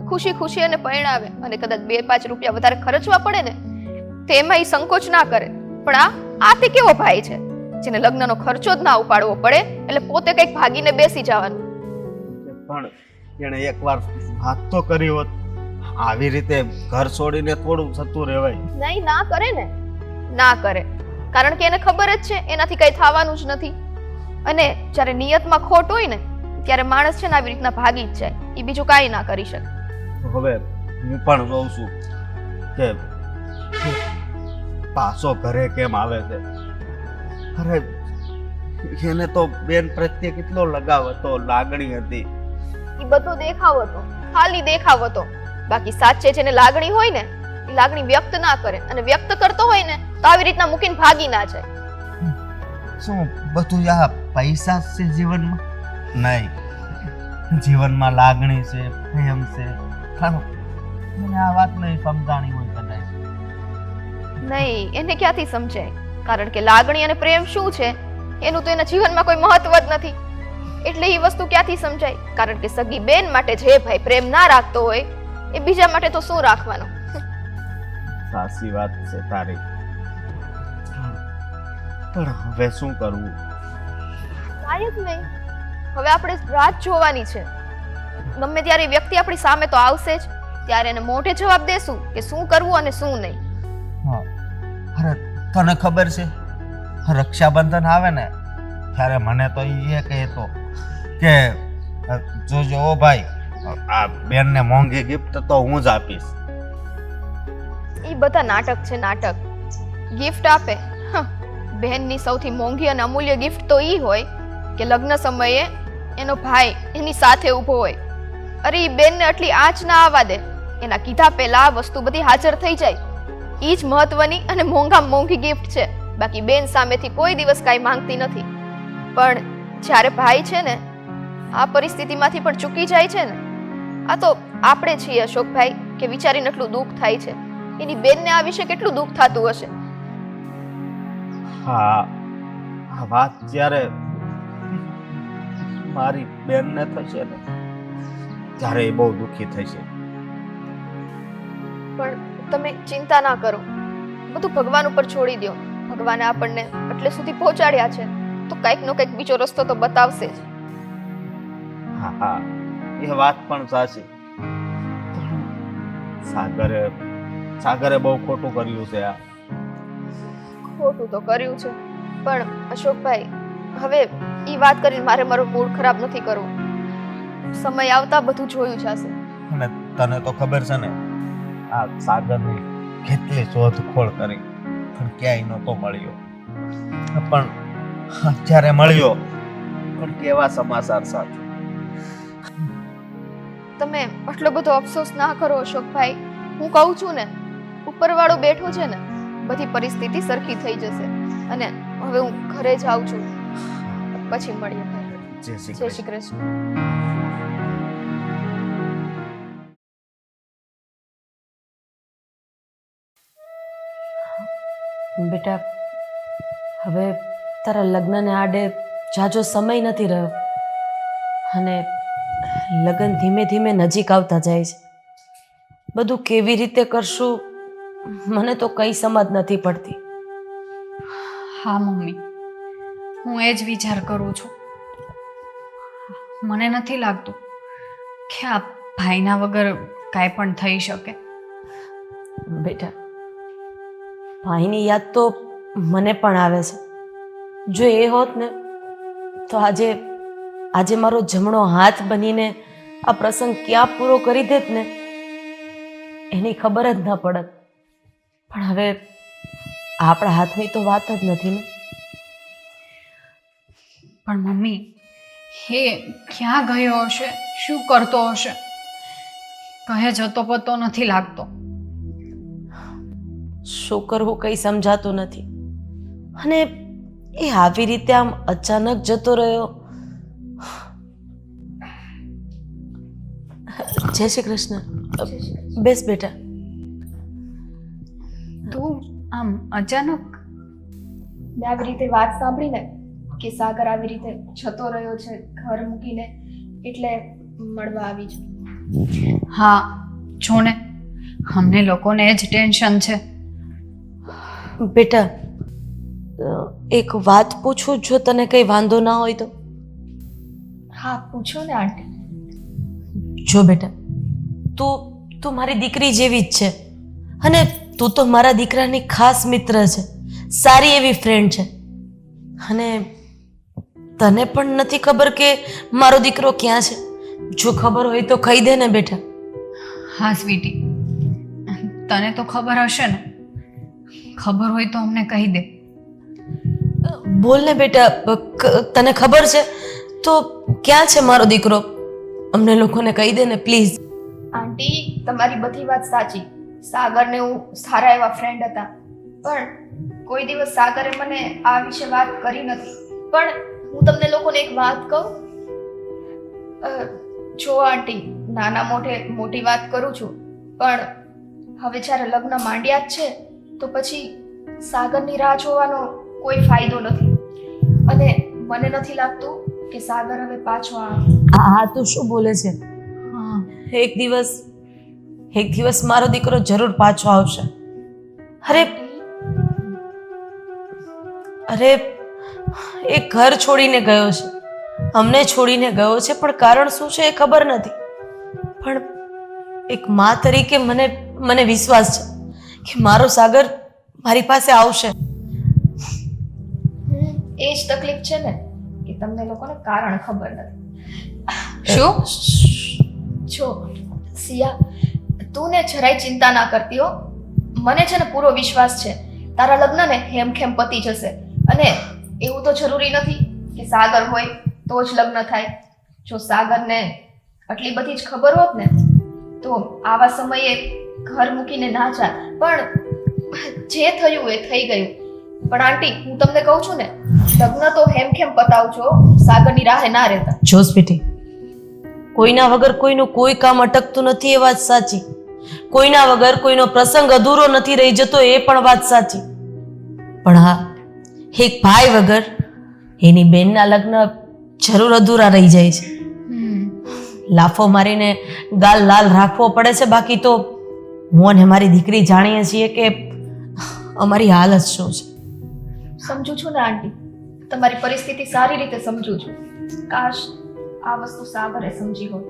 ખુશી ખુશી એને પરણાવે અને કદાચ 2-5 રૂપિયા વધારે ખર્ચવા પડે ને તેમાં એ સંકોચ ના કરે. પણ આ તે કેવો ભાઈ છે જેને લગ્નનો ખર્ચો જ ના ઉપાડવો પડે એટલે પોતે કંઈક ભાગીને બેસી જવાનું. પણ એને એકવાર વાત તો કરી હોત, આવી રીતે ઘર છોડીને થોડું જતું રહેવાય. નહીં, ના કરે ને, ના કરે. કારણ કે એને ખબર જ છે એનાથી કંઈ થવાનું જ નથી. અને જ્યારે નિયતમાં ખોટ હોય ને ત્યારે માણસ છે ને આવી રીતના ભાગી જ જાય, એ બીજું કાંઈ ના કરી શકે. હવે હું પણ જોઉં છું કે પાછો ઘરે કેમ આવે છે. અરે એને તો બેન પ્રત્યે કેટલો લગાવ હતો, લાગણી હતી. એ બધો દેખાવ હતો, ખાલી દેખાવ હતો. બાકી સાચે જેને લાગણી હોય ને એ લાગણી વ્યક્ત ના કરે, અને વ્યક્ત કરતો હોય ને તો આવી રીતના મૂકીને ભાગી ના જાય. શું બધું આ પૈસા છે જીવનમાં? નહીં, જીવનમાં લાગણી છે, પ્રેમ છે. મને આ વાત નહીં સમજાણી હોય કદાચ. નહીં, એને ક્યાંથી સમજાય? કારણ કે લાગણી અને પ્રેમ શું છે એનું તો એના જીવનમાં કોઈ મહત્વ જ નથી. એટલે એ વસ્તુ ક્યાંથી સમજાય? કારણ કે સગી બેન માટે જે ભાઈ પ્રેમ ના રાખતો હોય એ બીજા માટે તો શું રાખવાનો? સાચી વાત છે તારી, પણ હવે શું કરવું? કાંઈ જ નહીં. હવે આપણે રાત જોવાની છે. ગમે ત્યારે એ વ્યક્તિ આપણી સામે તો આવશે જ, ત્યારે એને મોઢે જવાબ દેશું કે શું કરવું અને શું નહીં. હા, અરે તને ખબર છે રક્ષાબંધન આવે ને ત્યારે મને તો એ કહેતો કે જોજો ઓ ભાઈ, આ બેનને મોંઘી ગિફ્ટ તો હું જ આપીશ. એ બધા નાટક છે, નાટક. ગિફ્ટ આપે? બહેનની સૌથી મોંઘી અને અમૂલ્ય ગિફ્ટ તો ઈ હોય કે લગ્ન સમયે એનો ભાઈ એની સાથે ઊભો હોય. અરે ઈ બેનને આટલી આંચ ના આવવા દે, એના કીધા પહેલા આ વસ્તુ બધી હાજર થઈ જાય. ઈ જ મહત્વની અને મોંઘી ગિફ્ટ છે. બાકી બેન સામેથી કોઈ દિવસ કાંઈ માંગતી નથી. પણ જ્યારે ભાઈ છે ને આ પરિસ્થિતિમાંથી પણ ચૂકી જાય છે ને, આ તો આપણે છીએ અશોકભાઈ કે વિચારીને એટલું દુઃખ થાય છે. એની બેનને આ વિશે કેટલું દુઃખ થતું હશે. હા, આ વાત જ્યારે મારી બેનને થશે ને ત્યારે એ બહુ દુઃખી થશે. પણ તમે ચિંતા ના કરો, બધું ભગવાન ઉપર છોડી દો. ભગવાને આપણને એટલે સુધી પહોંચાડ્યા છે તો કંઈક નો કંઈક બીજો રસ્તો તો બતાવશે જ. હા હા, એ વાત પણ સાચી. સાગરે બહુ ખોટું કર્યું છે. આ ખોટું તો કર્યું છે, પણ અશોકભાઈ હવે ઈ વાત કરીને મારો મૂડ ખરાબ નથી કરવો. સમય આવતા બધું જોયું જશે. અને તને તો ખબર છે ને આ સાગરની કેટલી શોધખોળ કરી પણ ક્યાંય નહોતો મળ્યો. પણ અત્યારે મળ્યો, પણ કેવા સમાચાર સાથે. તમે આટલો બધો અફસોસ ના કરો અશોકભાઈ. હું કહું છું ને, ઉપરવાળો બેઠો છે ને, બધી પરિસ્થિતિ સરખી થઈ જશે. અને હવે હું ઘરે જાઉં છું, પછી મળીએ. જય શ્રી જય શ્રી કૃષ્ણ. બેટા, હવે તારા લગ્નને આડે જાજો સમય નથી રહ્યો અને લગ્ન ધીમે ધીમે નજીક આવતા જાય છે. બધું કેવી રીતે કરશું મને તો કંઈ સમજ નથી પડતી. હા મમ્મી, હું એ જ વિચાર કરું છું. મને નથી લાગતું કે આ ભાઈના વગર કાંઈ પણ થઈ શકે. બેટા, ભાઈની યાદ તો મને પણ આવે છે. જો એ હોત ને તો આજે મારો જમણો હાથ બનીને આ પ્રસંગ ક્યાં પૂરો કરી દેત ને એની ખબર જ ન પડત. પણ હવે આપણા હાથની તો વાત જ નથી ને. પણ મમ્મી, એ ક્યાં ગયો હશે, શું કરતો હશે? કહે જતો પતો નથી લાગતો. શું કરવું કંઈ સમજાતું નથી. અને એ આવી રીતે આમ અચાનક જતો રહ્યો. જય શ્રી કૃષ્ણ. બેસ બેટા. તું આમ અચાનક? મેં આવી રીતે વાત સાંભળીને કે સાગર આવી રીતે જતો રહ્યો છે ઘર મૂકીને, એટલે મળવા આવી છું. હા, જો ને, અમને લોકોને જ ટેન્શન છે. બેટા, એક વાત પૂછું, જો તને કંઈ વાંધો ના હોય તો? હા પૂછો ને આંટી. જો બેટા, તું મારી દીકરી જેવી જ છે અને તું તો મારા દીકરાની ખાસ મિત્ર છે, સારી એવી ફ્રેન્ડ છે. અને તને પણ નથી ખબર કે મારો દીકરો ક્યાં છે? જો ખબર હોય તો કહી દે ને બેટા. હા સ્વીટી, તને તો ખબર હશે ને? ખબર હોય તો અમને કહી દે. બોલ ને બેટા, તને ખબર છે તો ક્યાં છે મારો દીકરો? અમને લોકોને કહી દે ને પ્લીઝ. આંટી, તમારી બધી વાત સાચી. સાગર ને હું સારા એવા ફ્રેન્ડ હતા, પણ કોઈ દિવસ સાગરે મને આ વિશે વાત કરી નથી. પણ હું તમને લોકોને એક વાત કહું. જો આંટી, નાના મોઢે મોટી વાત કરું છું, પણ હવે જ્યારે લગ્ન માંડ્યા જ છે તો પછી સાગરની રાહ જોવાનો કોઈ ફાયદો નથી અને મને નથી લાગતું કે સાગર હવે પાછો આવે. આ તું શું બોલે છે? એક દિવસ મારો દીકરો જરૂર પાછો આવશે. અરે એ ઘર છોડીને ગયો છે, અમને છોડીને ગયો છે, પણ કારણ શું છે એ ખબર નથી. પણ એક મા તરીકે મને વિશ્વાસ છે કે મારો સાગર મારી પાસે આવશે. એ જ તકલીફ છે ને કે તમને લોકોને કારણ ખબર નથી. શું? જો સિયા, તું ને જરાય ચિંતા ના કરતી હો. મને છે ને પૂરો વિશ્વાસ છે તારા લગ્ન ને હેમખેમ પતી જશે. અને એવું તો જરૂરી નથી કે સાગર હોય તો જ લગ્ન થાય. જો સાગરને આટલી બધી જ ખબર હોત ને તો આવા સમયે ઘર મૂકીને ના જાત. પણ જે થયું એ થઈ ગયું. પણ આંટી, હું તમને કહું છું ને, લગ્ન તો હેમખેમ પતાવજો, સાગરની રાહે ના રહેતા. જો સ્વીટી, કોઈના વગર કોઈનું કોઈ કામ અટકતું નથી એ વાત સાચી. કોઈના વગર કોઈનો પ્રસંગ અધૂરો નથી રહી જતો એ પણ વાત સાચી. પણ હા, એક ભાઈ વગર એની બેનના લગ્ન જરૂર અધૂરા રહી જાય છે. લાફો મારીને ગાલ લાલ રાખવો પડે છે. બાકી તો હું અને મારી દીકરી જાણીએ છીએ કે અમારી હાલત શું છે. સમજુ છું ને આંટી, તમારી પરિસ્થિતિ સારી રીતે સમજુ છું. કાશ આ વસ્તુ સાગરે સમજી હોત.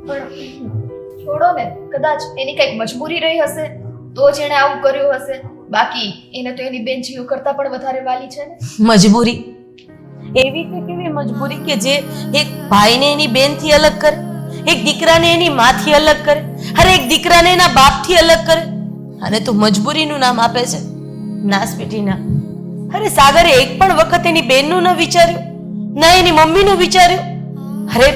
પણ છોડો ને, કદાચ એની કંઈક મજબૂરી રહી હશે તો જ એણે આવું કર્યું હશે. બાકી એને તો એની બેન જીવ કરતા પણ વધારે વાલી છે ને. મજબૂરી? એવી કે કેવી મજબૂરી કે જે એક ભાઈને એની બેનથી અલગ કરે, એક દીકરાને એની માથી અલગ કરે, અરે એક દીકરાને એના બાપથી અલગ કરે, અને તું મજબૂરીનું નામ આપે છે? ના સ્વીટી ના. અરે સાગરે એક પણ વખત એની બેનનું ન વિચાર્યું, ના એની મમ્મીનું વિચાર્યું. અરે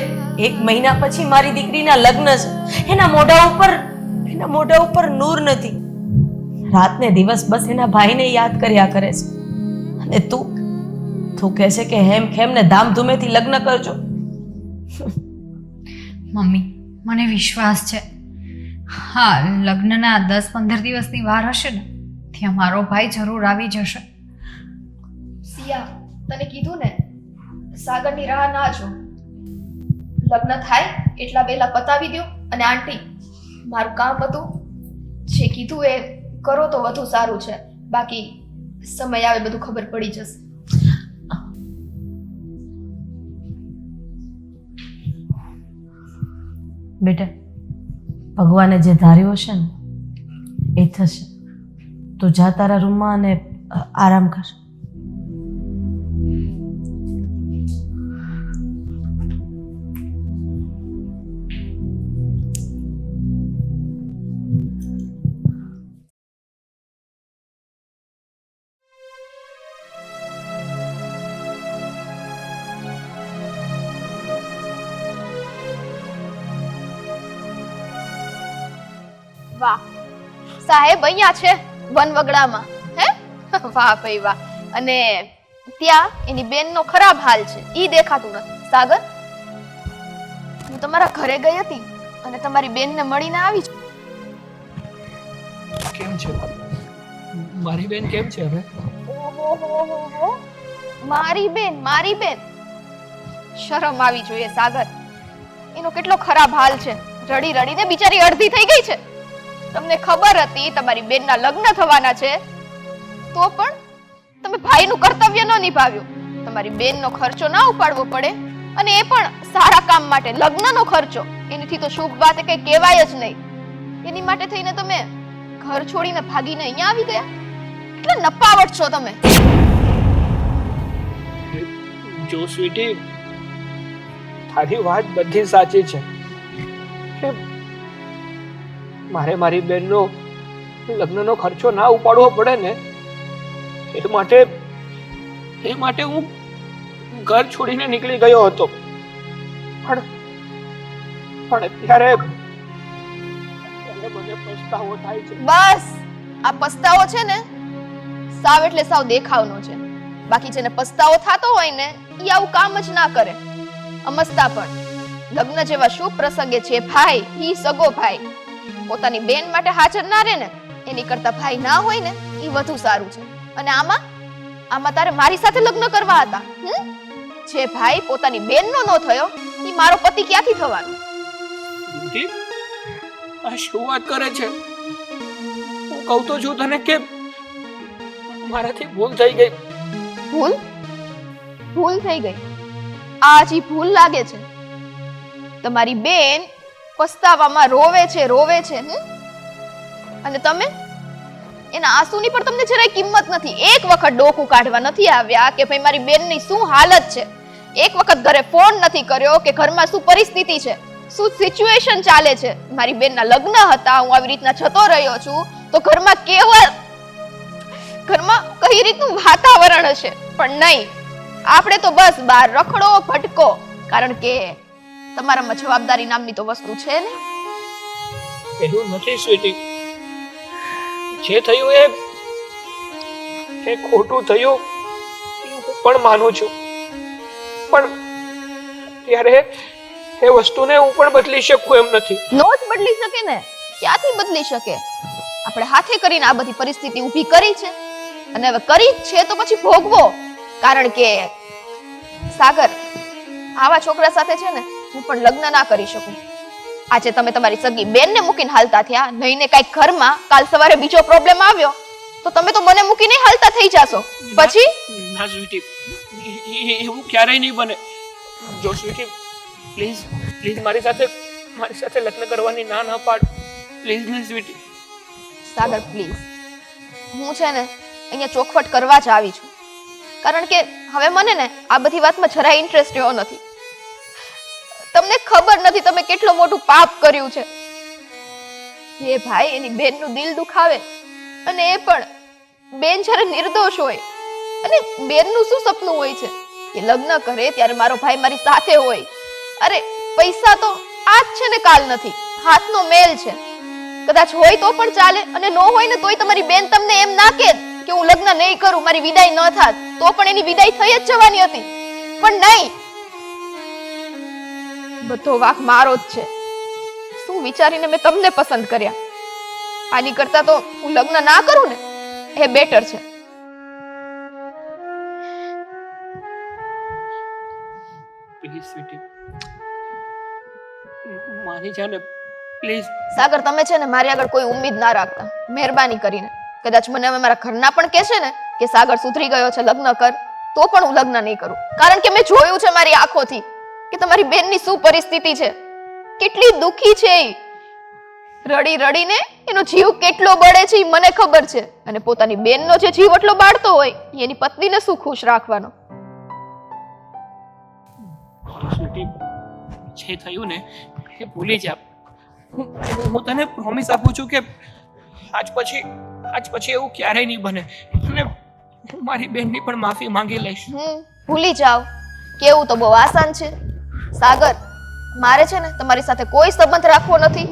એક મહિના પછી મારી દીકરીના લગ્ન છે, એના મોઢા ઉપર નૂર નથી. રાત ને દિવસ બસ એના ભાઈને યાદ કર્યા કરે છે. અને તું કહે છે કે હેમ ખેમ ને ધામધૂમેથી લગ્ન કરજો. મમ્મી, મને વિશ્વાસ છે, હા, લગ્નના 10-15 દિવસની વાર હશે ને ત્યાં મારો ભાઈ જરૂર આવી જશે. સિયા, તને કીધું ને, સાગરની રાહ ના જો. લગ્ન થાય એટલા વહેલા પતાવી દો. અને આંટી, મારું કામ હતું, જે કીધું એ કરો તો વધુ સારું છે. બાકી સમય આવે બધું ખબર પડી જશે. બેટા, ભગવાને જે ધાર્યું હશે ને એ થશે. તું જા તારા રૂમમાં અને આરામ કર. વાહ, સાહેબ અહીંયા છે વનવગડામાં. હે વાહ ભાઈ વાહ. અને ત્યાં એની બેનનો ખરાબ હાલ છે, ઈ દેખાતું નથી. સાગર, હું તમારા ઘરે ગઈ હતી અને તમારી બેનને મળીને આવી છું. કેમ છે મારી બેન? કેમ છે હવે? ઓહો, મારી બેન, શરમ આવી જોઈએ સાગર. એનો કેટલો ખરાબ હાલ છે, રડી રડીને બિચારી અડધી થઈ ગઈ છે. તમને ખબર હતી તમારી બેનના લગ્ન થવાના છે તો પણ તમે ભાઈનું કર્તવ્ય ન નિભાવ્યું. તમારી બેનનો ખર્ચો ના ઉપાડવો પડે, અને એ પણ સારા કામ માટે, લગ્નનો ખર્ચો. એનાથી તો શુભ વાત કઈ કહેવાય જ નહીં. એની માટે થઈને તમે ઘર છોડીને ભાગીને અહીંયા આવી ગયા. એટલે નપાવટ છો તમે. જો સ્વીટી, તારી વાત બધી સાચી છે. મારે મારી બેનનો લગ્નનો ખર્ચો ના ઉપાડવો પડે ને, એ માટે હું ઘર છોડીને નીકળી ગયો હતો. પણ અત્યારે મને પસ્તાવો થાય છે. બસ, આ પસ્તાવો છે ને સાવ એટલે સાવ દેખાવનો છે. બાકી જેને પસ્તાવો થતો હોય ને ઈ આવું કામ જ ના કરે. અમસ્તા પણ લગ્ન જેવા શુભ પ્રસંગે છે ભાઈ, ઈ સગો ભાઈ પોતાની બેન માટે હાજર ના રહે ને એની કરતા ભાઈ ના હોય ને એ વધુ સારું છે. અને આમાં તારે મારી સાથે લગ્ન કરવા હતા. જે ભાઈ પોતાની બેનનો ન થયો એ મારો પતિ ક્યાંથી થવાનો? રિદ્ધિ, આ શું વાત કરે છે? હું કહું તો છું તને કે મારાથી ભૂલ થઈ ગઈ. ભૂલ થઈ ગઈ? આ હજી ભૂલ લાગે છે? તમારી બેન પસ્તાવામાં રોવે છે. અને તમે એના આંસુની પણ તમને જરાય કિંમત નથી. એક વખત ડોકું કાઢવા નથી આવ્યા કે ભાઈ મારી બેનની શું હાલત છે. એક વખત ઘરે ફોન નથી કર્યો કે ઘરમાં શું પરિસ્થિતિ છે, શું સિચ્યુએશન ચાલે છે. મારી બેનના લગ્ન હતા, હું આવી રીતના જતો રહ્યો છું તો ઘરમાં કઈ રીતનું વાતાવરણ હશે. પણ નહીં, આપણે તો બસ બહાર રખડો ભટકો. કારણ કે તમારામાં જવાબદારી નામની તો વસ્તુ છે ને. એવું નથી સ્વીટી. જે થયું એ ખોટું થયું એ હું પણ માનું છું. પણ ત્યારે એ વસ્તુને હું પણ બદલી શકું એમ નથી. નો જ બદલી શકે ને. ક્યાંથી બદલી શકે? આપણે હાથે કરીને આ બધી પરિસ્થિતિ ઊભી કરી છે અને હવે કરી જ છે તો પછી ભોગવો. કારણ કે સાગર, આવા છોકરા સાથે છે ને હું પણ લગ્ન ના કરી શકું. આજે તમે તમારી સગી બેનને મૂકીને હાલતા થયા, નહીં ને કાંઈક ઘરમાં કાલ સવારે બીજો પ્રોબ્લેમ આવ્યો તો તમે તો મને મૂકીને હાલતા થઈ જાશો. પછી ના સ્વીટી, એવું ક્યારેય નહીં બને. જો સ્વીટી, પ્લીઝ મારી સાથે લગ્ન કરવાની ના પાડ. પ્લીઝ ને સ્વીટી. સાગર પ્લીઝ, હું છે ને અહીંયા ચોખવટ કરવા જ આવી છું. કારણ કે હવે મને ને આ બધી વાતમાં જરાય ઇન્ટરેસ્ટ રહ્યો નથી. તમને ખબર નથી તમે કેટલું મોટું પાપ કર્યું છે. એ ભાઈ એની બેનનું દિલ દુખાવે, અને એ પણ બેન જ્યારે નિર્દોષ હોય. અને બેનનું શું સપનું હોય છે કે લગ્ન કરે ત્યારે મારો ભાઈ મારી સાથે હોય. અરે પૈસા તો આજ છે ને કાલ નથી, હાથનો મેલ છે. કદાચ હોય તો પણ ચાલે, અને નો હોય ને તોય તમારી બેન તમને એમ ના કહે કે હું લગ્ન નહીં કરું, મારી વિદાય ન થાત, તો પણ એની વિદાય થઈ જ જવાની હતી. પણ નહીં, બધો વાંક મારો જ છે. શું વિચારીને મેં તમને પસંદ કર્યા? આની કરતા તો હું લગ્ન ના કરું ને એ બેટર છે. પ્લીઝ સ્વીટી, માની જા ને પ્લીઝ. સાગર, તમે છે ને મારી આગળ કોઈ ઉમ્મીદ ના રાખતા, મહેરબાની કરીને. કદાચ મને હવે મારા ઘરના પણ કહેશે ને કે સાગર સુધરી ગયો છે, લગ્ન કર, તો પણ હું લગ્ન નહીં કરું. કારણ કે મેં જોયું છે મારી આંખોથી કે તમારી બેનની શું પરિસ્થિતિ છે, કેટલી દુખી છે. રડી રડીને એનો જીવ કેટલો બળે છે એ મને ખબર છે. અને પોતાની બેનનો જે જીવ એટલો બાળતો હોય એની પત્નીને શું ખુશ રાખવાનો? સ્વીટી, જે થયું ને એ ભૂલી જા. હું તને પ્રોમિસ આપું છું કે આજ પછી એવું ક્યારેય નહીં બને. અને હું મારી બેનની પણ માફી માંગી લઈશ. ભૂલી જાઓ. કેવું તો બહુ આસાન છે. સાગર, મારે છે ને તમારી સાથે કોઈ સંબંધ રાખવો નથી,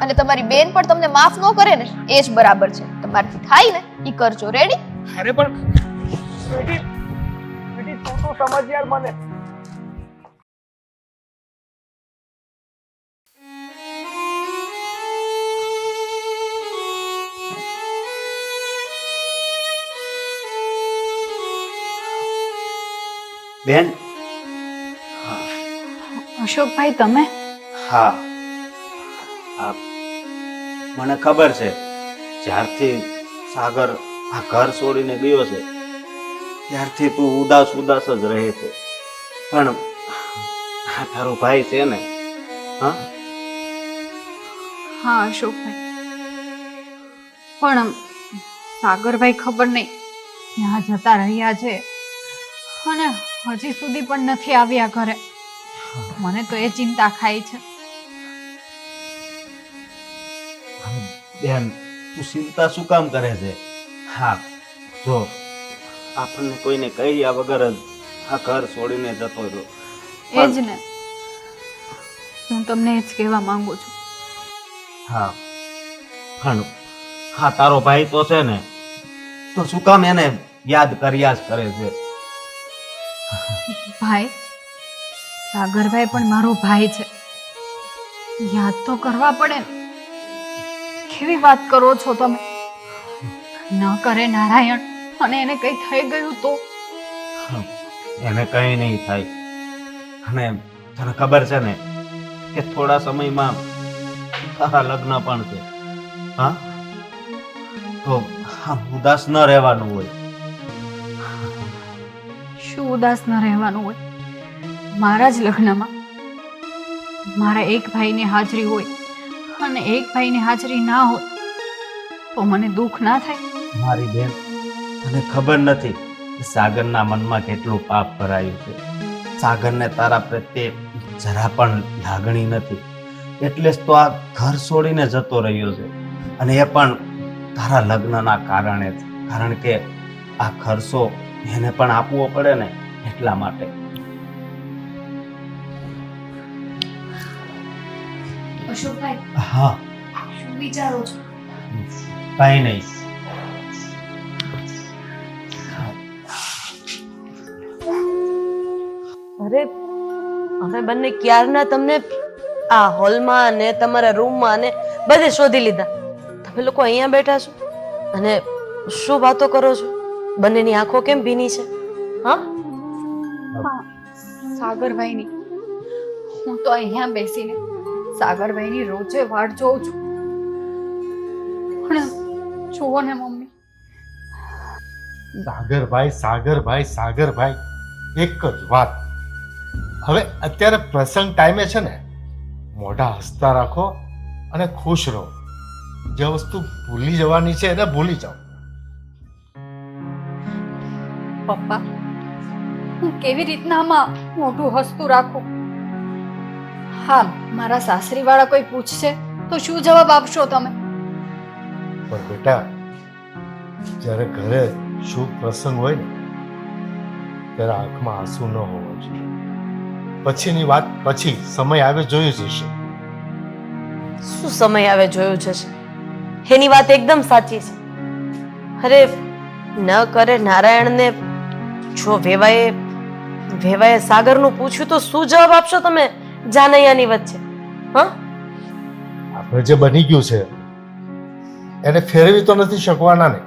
અને તમારી બેન પણ તમને માફ ન કરે ને એ જ બરાબર છે. તમારાથી થાય ને ઈ કરજો. રેડી? અરે પણ સ્વીટી, તું તો સમજ યાર મને. બેન. અશોકભાઈ, તમે? હા, મને ખબર છે જ્યારથી સાગર આ ઘર છોડીને ગયો છે ત્યારથી તું ઉદાસ જ રહે છે. પણ આ તારો ભાઈ છે ને? હા અશોકભાઈ, પણ સાગરભાઈ ખબર નહીં ત્યાં જતા રહ્યા છે અને હજી સુધી પણ નથી આવ્યા ઘરે. મને તો એ ચિંતા ખાય છે. બેન, તું ચિંતા શું કામ કરે છે? હા, જો આપણને કોઈને કહ્યા વગર જ આ ઘર છોડીને જતો રહ્યો. એ જ ને, હું તમને એ જ કહેવા માંગુ છું. હા, પણ હા, તારો ભાઈ તો છે ને, તો શું કામ એને યાદ કર્યા જ કરે છે? ભાઈ, સાગરભાઈ પણ મારો ભાઈ છે, યાદ તો કરવા પડે ને. કેવી વાત કરો છો તમે? ન કરે નારાયણ અને એને કંઈ થઈ ગયું તો? એને કંઈ નહીં થાય. અને તને ખબર છે ને કે થોડા સમયમાં તારા લગ્ન પણ છે. હા, તો ઉદાસ ન રહેવાનું હોય. શું ઉદાસ ન રહેવાનું હોય? મારા જ લગ્નમાં મારા એક ભાઈની હાજરી હોય અને એક ભાઈની હાજરી ના હોય તો મને દુઃખ ના થાય? મારી બેન, તને ખબર નથી કે સાગરના મનમાં કેટલું પાપ ભરાયું છે. સાગરને તારા પ્રત્યે જરા પણ લાગણી નથી, એટલે જ તો આ ઘર છોડીને જતો રહ્યો છે. અને એ પણ તારા લગ્નના કારણે જ. કારણ કે આ ખર્ચો એને પણ આપવો પડે ને, એટલા માટે. અશોકભાઈ, હા, શું વિચારો છો? કઈ નહીં. અરે અમે બંને ક્યારના તમને આ હોલમાં ને તમારા રૂમમાં ને બધે શોધી લીધા. તમે લોકો અહીંયા બેઠા છો અને શું વાતો કરો છો? બંનેની આંખો કેમ ભીની છે? હા, સાગરભાઈની. હું તો અહીંયા બેસીને સાગરભાઈની રોજે વાટ જોઉં છું. પણ જુઓ ને મમ્મી, સાગરભાઈ સાગરભાઈ સાગરભાઈ એક જ વાત. હવે અત્યારે પ્રસંગ ટાઈમે છે ને, મોઢા હસતા રાખો અને ખુશ રહો. જે વસ્તુ ભૂલી જવાની છે એને ભૂલી જાઓ. પપ્પા, હું કેવી રીતના આમાં મોઢું હસતું રાખું? હા, મારા સાસરી વાળા કોઈ પૂછશે તો શું જવાબ આપશો તમે? પણ બેટા, જ્યારે ઘરે શુભ પ્રસંગ હોય ને ત્યારે આંખમાં આંસુ ન હોવા જોઈએ. પછીની વાત પછી, સમય આવે જોયું જશે. શું સમય આવે જોયું જશે? એની વાત એકદમ સાચી છે. અરે ન કરે નારાયણને જો વેવાએ સાગરનું પૂછ્યું તો શું જવાબ આપશો તમે જાનૈયાની વચ્ચે? હા, આપણે જે બની ગયું છે એને ફેરવી તો નથી શકવાના ને.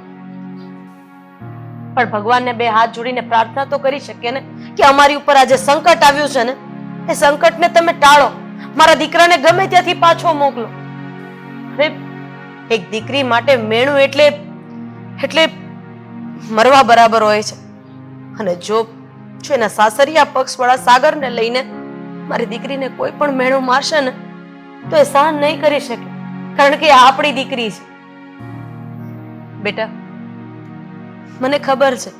પણ ભગવાનને બે હાથ જોડીને પ્રાર્થના તો કરી શકીએ ને કે અમારી ઉપર આજે સંકટ આવ્યું છે ને, એ સંકટને તમે ટાળો. મારા દીકરાને ગમે ત્યાંથી પાછો મોકલો. અરે એક દીકરી માટે મેણું એટલે મરવા બરાબર હોય છે. અને જો એના સાસરિયા પક્ષવાળા સાગરને લઈને મારી દીકરીને કોઈ પણ મેણું મારશે ને તો એ સહન નહીં કરી શકે, કારણ કે આ આપણી દીકરી છે. બેટા, મને ખબર છે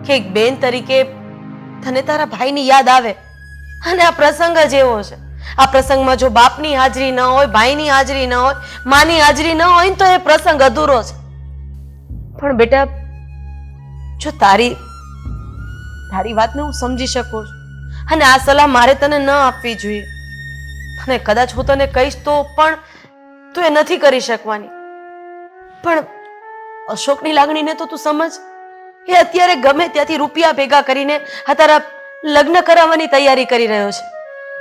કે એક બેન તરીકે તને તારા ભાઈની યાદ આવે અને આ પ્રસંગ જ એવો છે. આ પ્રસંગમાં જો બાપની હાજરી ન હોય, ભાઈની હાજરી ન હોય, માની હાજરી ન હોય તો એ પ્રસંગ અધૂરો છે. પણ બેટા, જો તારી વાતને હું સમજી શકું છું અને આ સલાહ મારે તને ન આપવી જોઈએ. અને કદાચ હું તને કહીશ તો પણ તું એ નથી કરી શકવાની. પણ અશોકની લાગણીને તો તું સમજ. એ અત્યારે ગમે ત્યાંથી રૂપિયા ભેગા કરીને આ તારા લગ્ન કરાવવાની તૈયારી કરી રહ્યો છે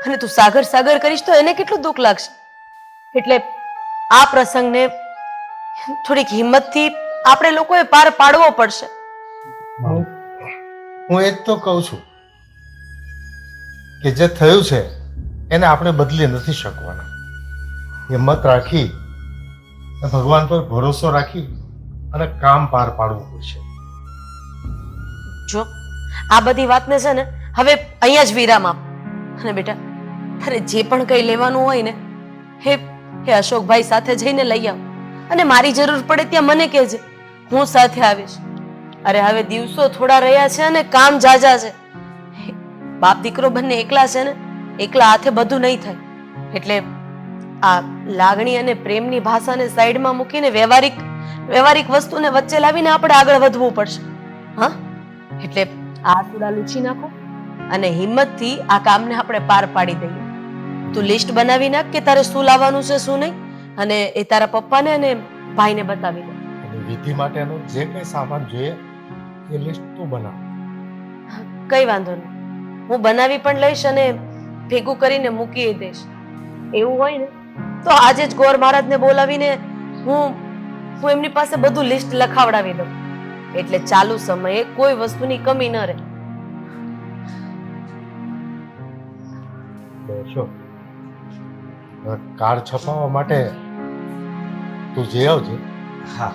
અને તું સાગર કરીશ તો એને કેટલું દુઃખ લાગશે. એટલે આ પ્રસંગને થોડીક હિંમતથી આપણે લોકોએ પાર પાડવો પડશે. હું એ જ તો કહું છું કે જે થયું છે એને આપણે બદલી નથી શકવાના. હિંમત રાખી, ભગવાન પર ભરોસો રાખી અને કામ પાર પાડવું પડશે. જો આ બધી વાતને છે ને હવે અહીંયા જ વિરામ આપ. અને બેટા, તારે જે પણ કંઈ લેવાનું હોય ને હે અશોકભાઈ સાથે જઈને લઈ આવ. અને મારી જરૂર પડે ત્યાં મને કહેજે, હું સાથે આવીશ. અરે હવે દિવસો થોડા રહ્યા છે અને કામ જાજા છે. બાપ દીકરો બંને એકલા છે ને, એકલા હાથે બધું નહીં થાય. એટલે આ લાગણી અને પ્રેમની ભાષાને સાઈડમાં મૂકીને વ્યવહારિક વસ્તુને વચ્ચે લાવીને આપણે આગળ વધવું પડશે. હા, એટલે આ થોડા લૂછી નાખો અને હિંમતથી આ કામને આપણે પાર પાડી દઈએ. તું લિસ્ટ બનાવી નાખ કે તારે શું લાવવાનું છે શું નહીં, અને એ તારા પપ્પાને અને ભાઈને બતાવી દે. અને વિધિ માટેનો જે કંઈ સામાન જોઈએ એ લિસ્ટ તું બનાવ. કઈ વાંધો નહીં, હું બનાવી પણ લઈશ અને ભેગું કરીને મૂકી દઈશ. એવું હોય ને તો આજે જ ગોર મહારાજને બોલાવીને હું હું એમની પાસે બધું લિસ્ટ લખાવડાવી દઉં, એટલે ચાલુ સમયે કોઈ વસ્તુની કમી ન રહે. બેસો. કાર્ડ છપાવવા માટે તું જઈ આવજે. હા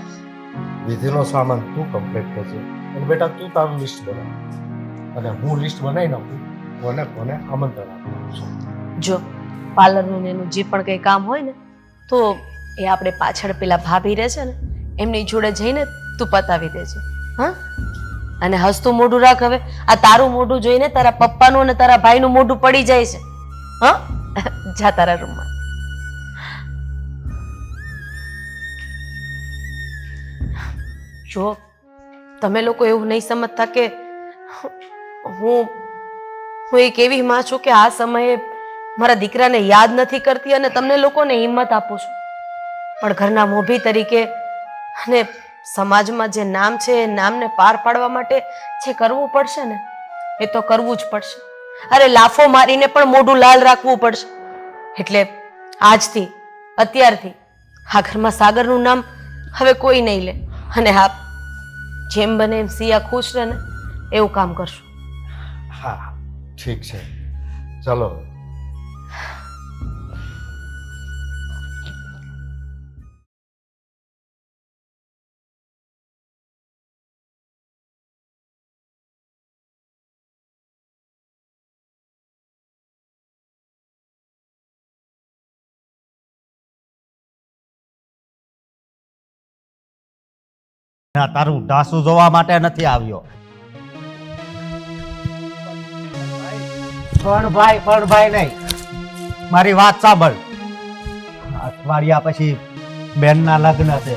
વિધિનો સામાન તું કમ્પ્લીટ કરજે અને બેટા તું તારું લિસ્ટ બનાવ અને હું લિસ્ટ બનાવી નાખું. કોને આમંત્રણ આપું. જો પાર્લરનું ને એનું જે પણ કંઈ કામ હોય ને તો એ આપણે પાછળ પેલા ભાભી રહે છે ને એમની જોડે જઈને તું પતાવી દેજે. હા, અને હસતું મોઢું રાખ. હવે આ તારું મોઢું જોઈને તારા પપ્પાનું અને તારા ભાઈનું મોઢું પડી જાય છે. હા, જા તારા રૂમમાં. જો તમે લોકો એવું નહીં સમજતા કે હું એક એવી માં છું કે આ સમયે મારા દીકરાને યાદ નથી કરતી અને તમને લોકોને હિંમત આપું છું, પણ ઘરના મોભી તરીકે અને સમાજમાં જે નામ છે એ નામને પાર પાડવા માટે જે કરવું પડશે ને એ તો કરવું જ પડશે. અરે લાફો મારીને પણ મોઢું લાલ રાખવું પડશે. એટલે આજથી અત્યારથી આ ઘરમાં સાગરનું નામ હવે કોઈ નહીં લે, અને હા જેમ બને એમ સિયા ખુશ રહે ને એવું કામ કરશું. હા ઠીક છે, ચાલો. ના, તારું ડાસુ જોવા માટે નથી આવ્યો. પણ ભાઈ નહીં, મારી વાત સાંભળ. અઠવાડિયા પછી બેનના લગ્ન છે,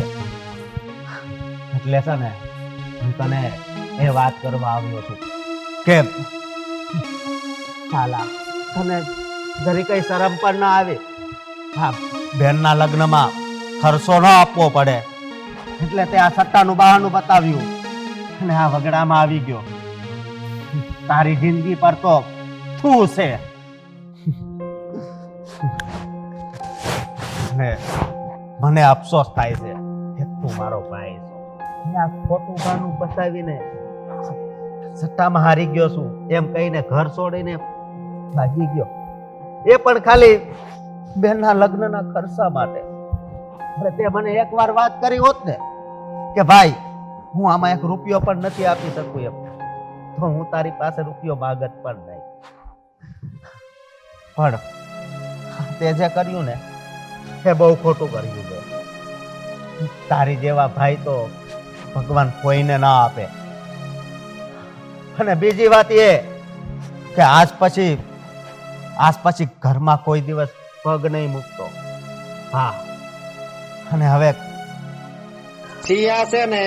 એટલે છે ને હું તને એ વાત કરવા આવ્યો છું કે સાલા તને જરી કઈ શરમ પણ ના આવે. હા, બેનના લગ્નમાં ખર્ચો ન આપવો પડે એટલે તે આ સટ્ટાનું બહાનું બતાવ્યું અને આ વગડામાં આવી ગયો. તારી જિંદગી પર તો શું છે? ને મને અફસોસ થાય છે કે તું મારો ભાઈ છો. આ ખોટું બહાનું બતાવીને સટ્ટામાં હારી ગયો છું એમ કહીને ઘર છોડીને ભાગી ગયો, એ પણ ખાલી બેનના લગ્નના ખર્ચા માટે. તે મને એકવાર વાત કરી હોત ને કે ભાઈ હું આમાં એક રૂપિયો પણ નથી આપી શકું એમ, તો હું તારી પાસે રૂપિયો માગત પણ નહીં. પણ તે જે કર્યું ને એ બહુ ખોટું કર્યું છે. તારી જેવા ભાઈ તો ભગવાન કોઈને ના આપે. અને બીજી વાત એ કે આજ પછી ઘરમાં કોઈ દિવસ પગ નહીં મૂકતો. હા, અને હવે સિયા છે ને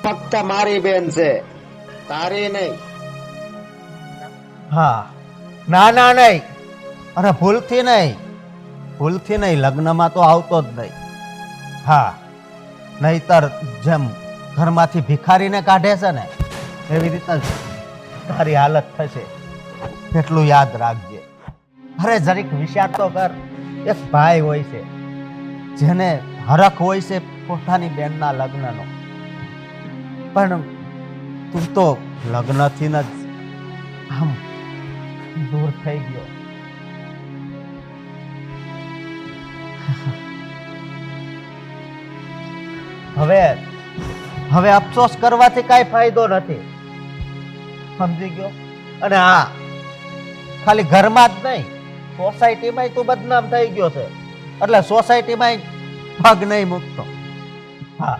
ફક્ત મારી બેન છે, તારી નહીં. હા, ના નહીં, અરે ભૂલથી નહીં, લગ્નમાં તો આવતો જ નહીં. હા, નહીતર જેમ ઘરમાંથી ભિખારીને કાઢે છે ને એવી રીતે તારી હાલત થશે, એટલું યાદ રાખજે. અરે જરીક વિચાર તો કર, એક ભાઈ હોય છે જેને હરખ હોય છે પોતાની બેનના લગ્નનો, પણ તું તો લગ્નથી જ આમ દૂર થઈ ગયો. હવે અફસોસ કરવાથી કાંઈ ફાયદો નથી, સમજી ગયો? અને હા, ખાલી ઘરમાં જ નહીં, સોસાયટીમાં તું બદનામ થઈ ગયો છે, એટલે સોસાયટીમાં પગ નહીં મૂકતો. હા,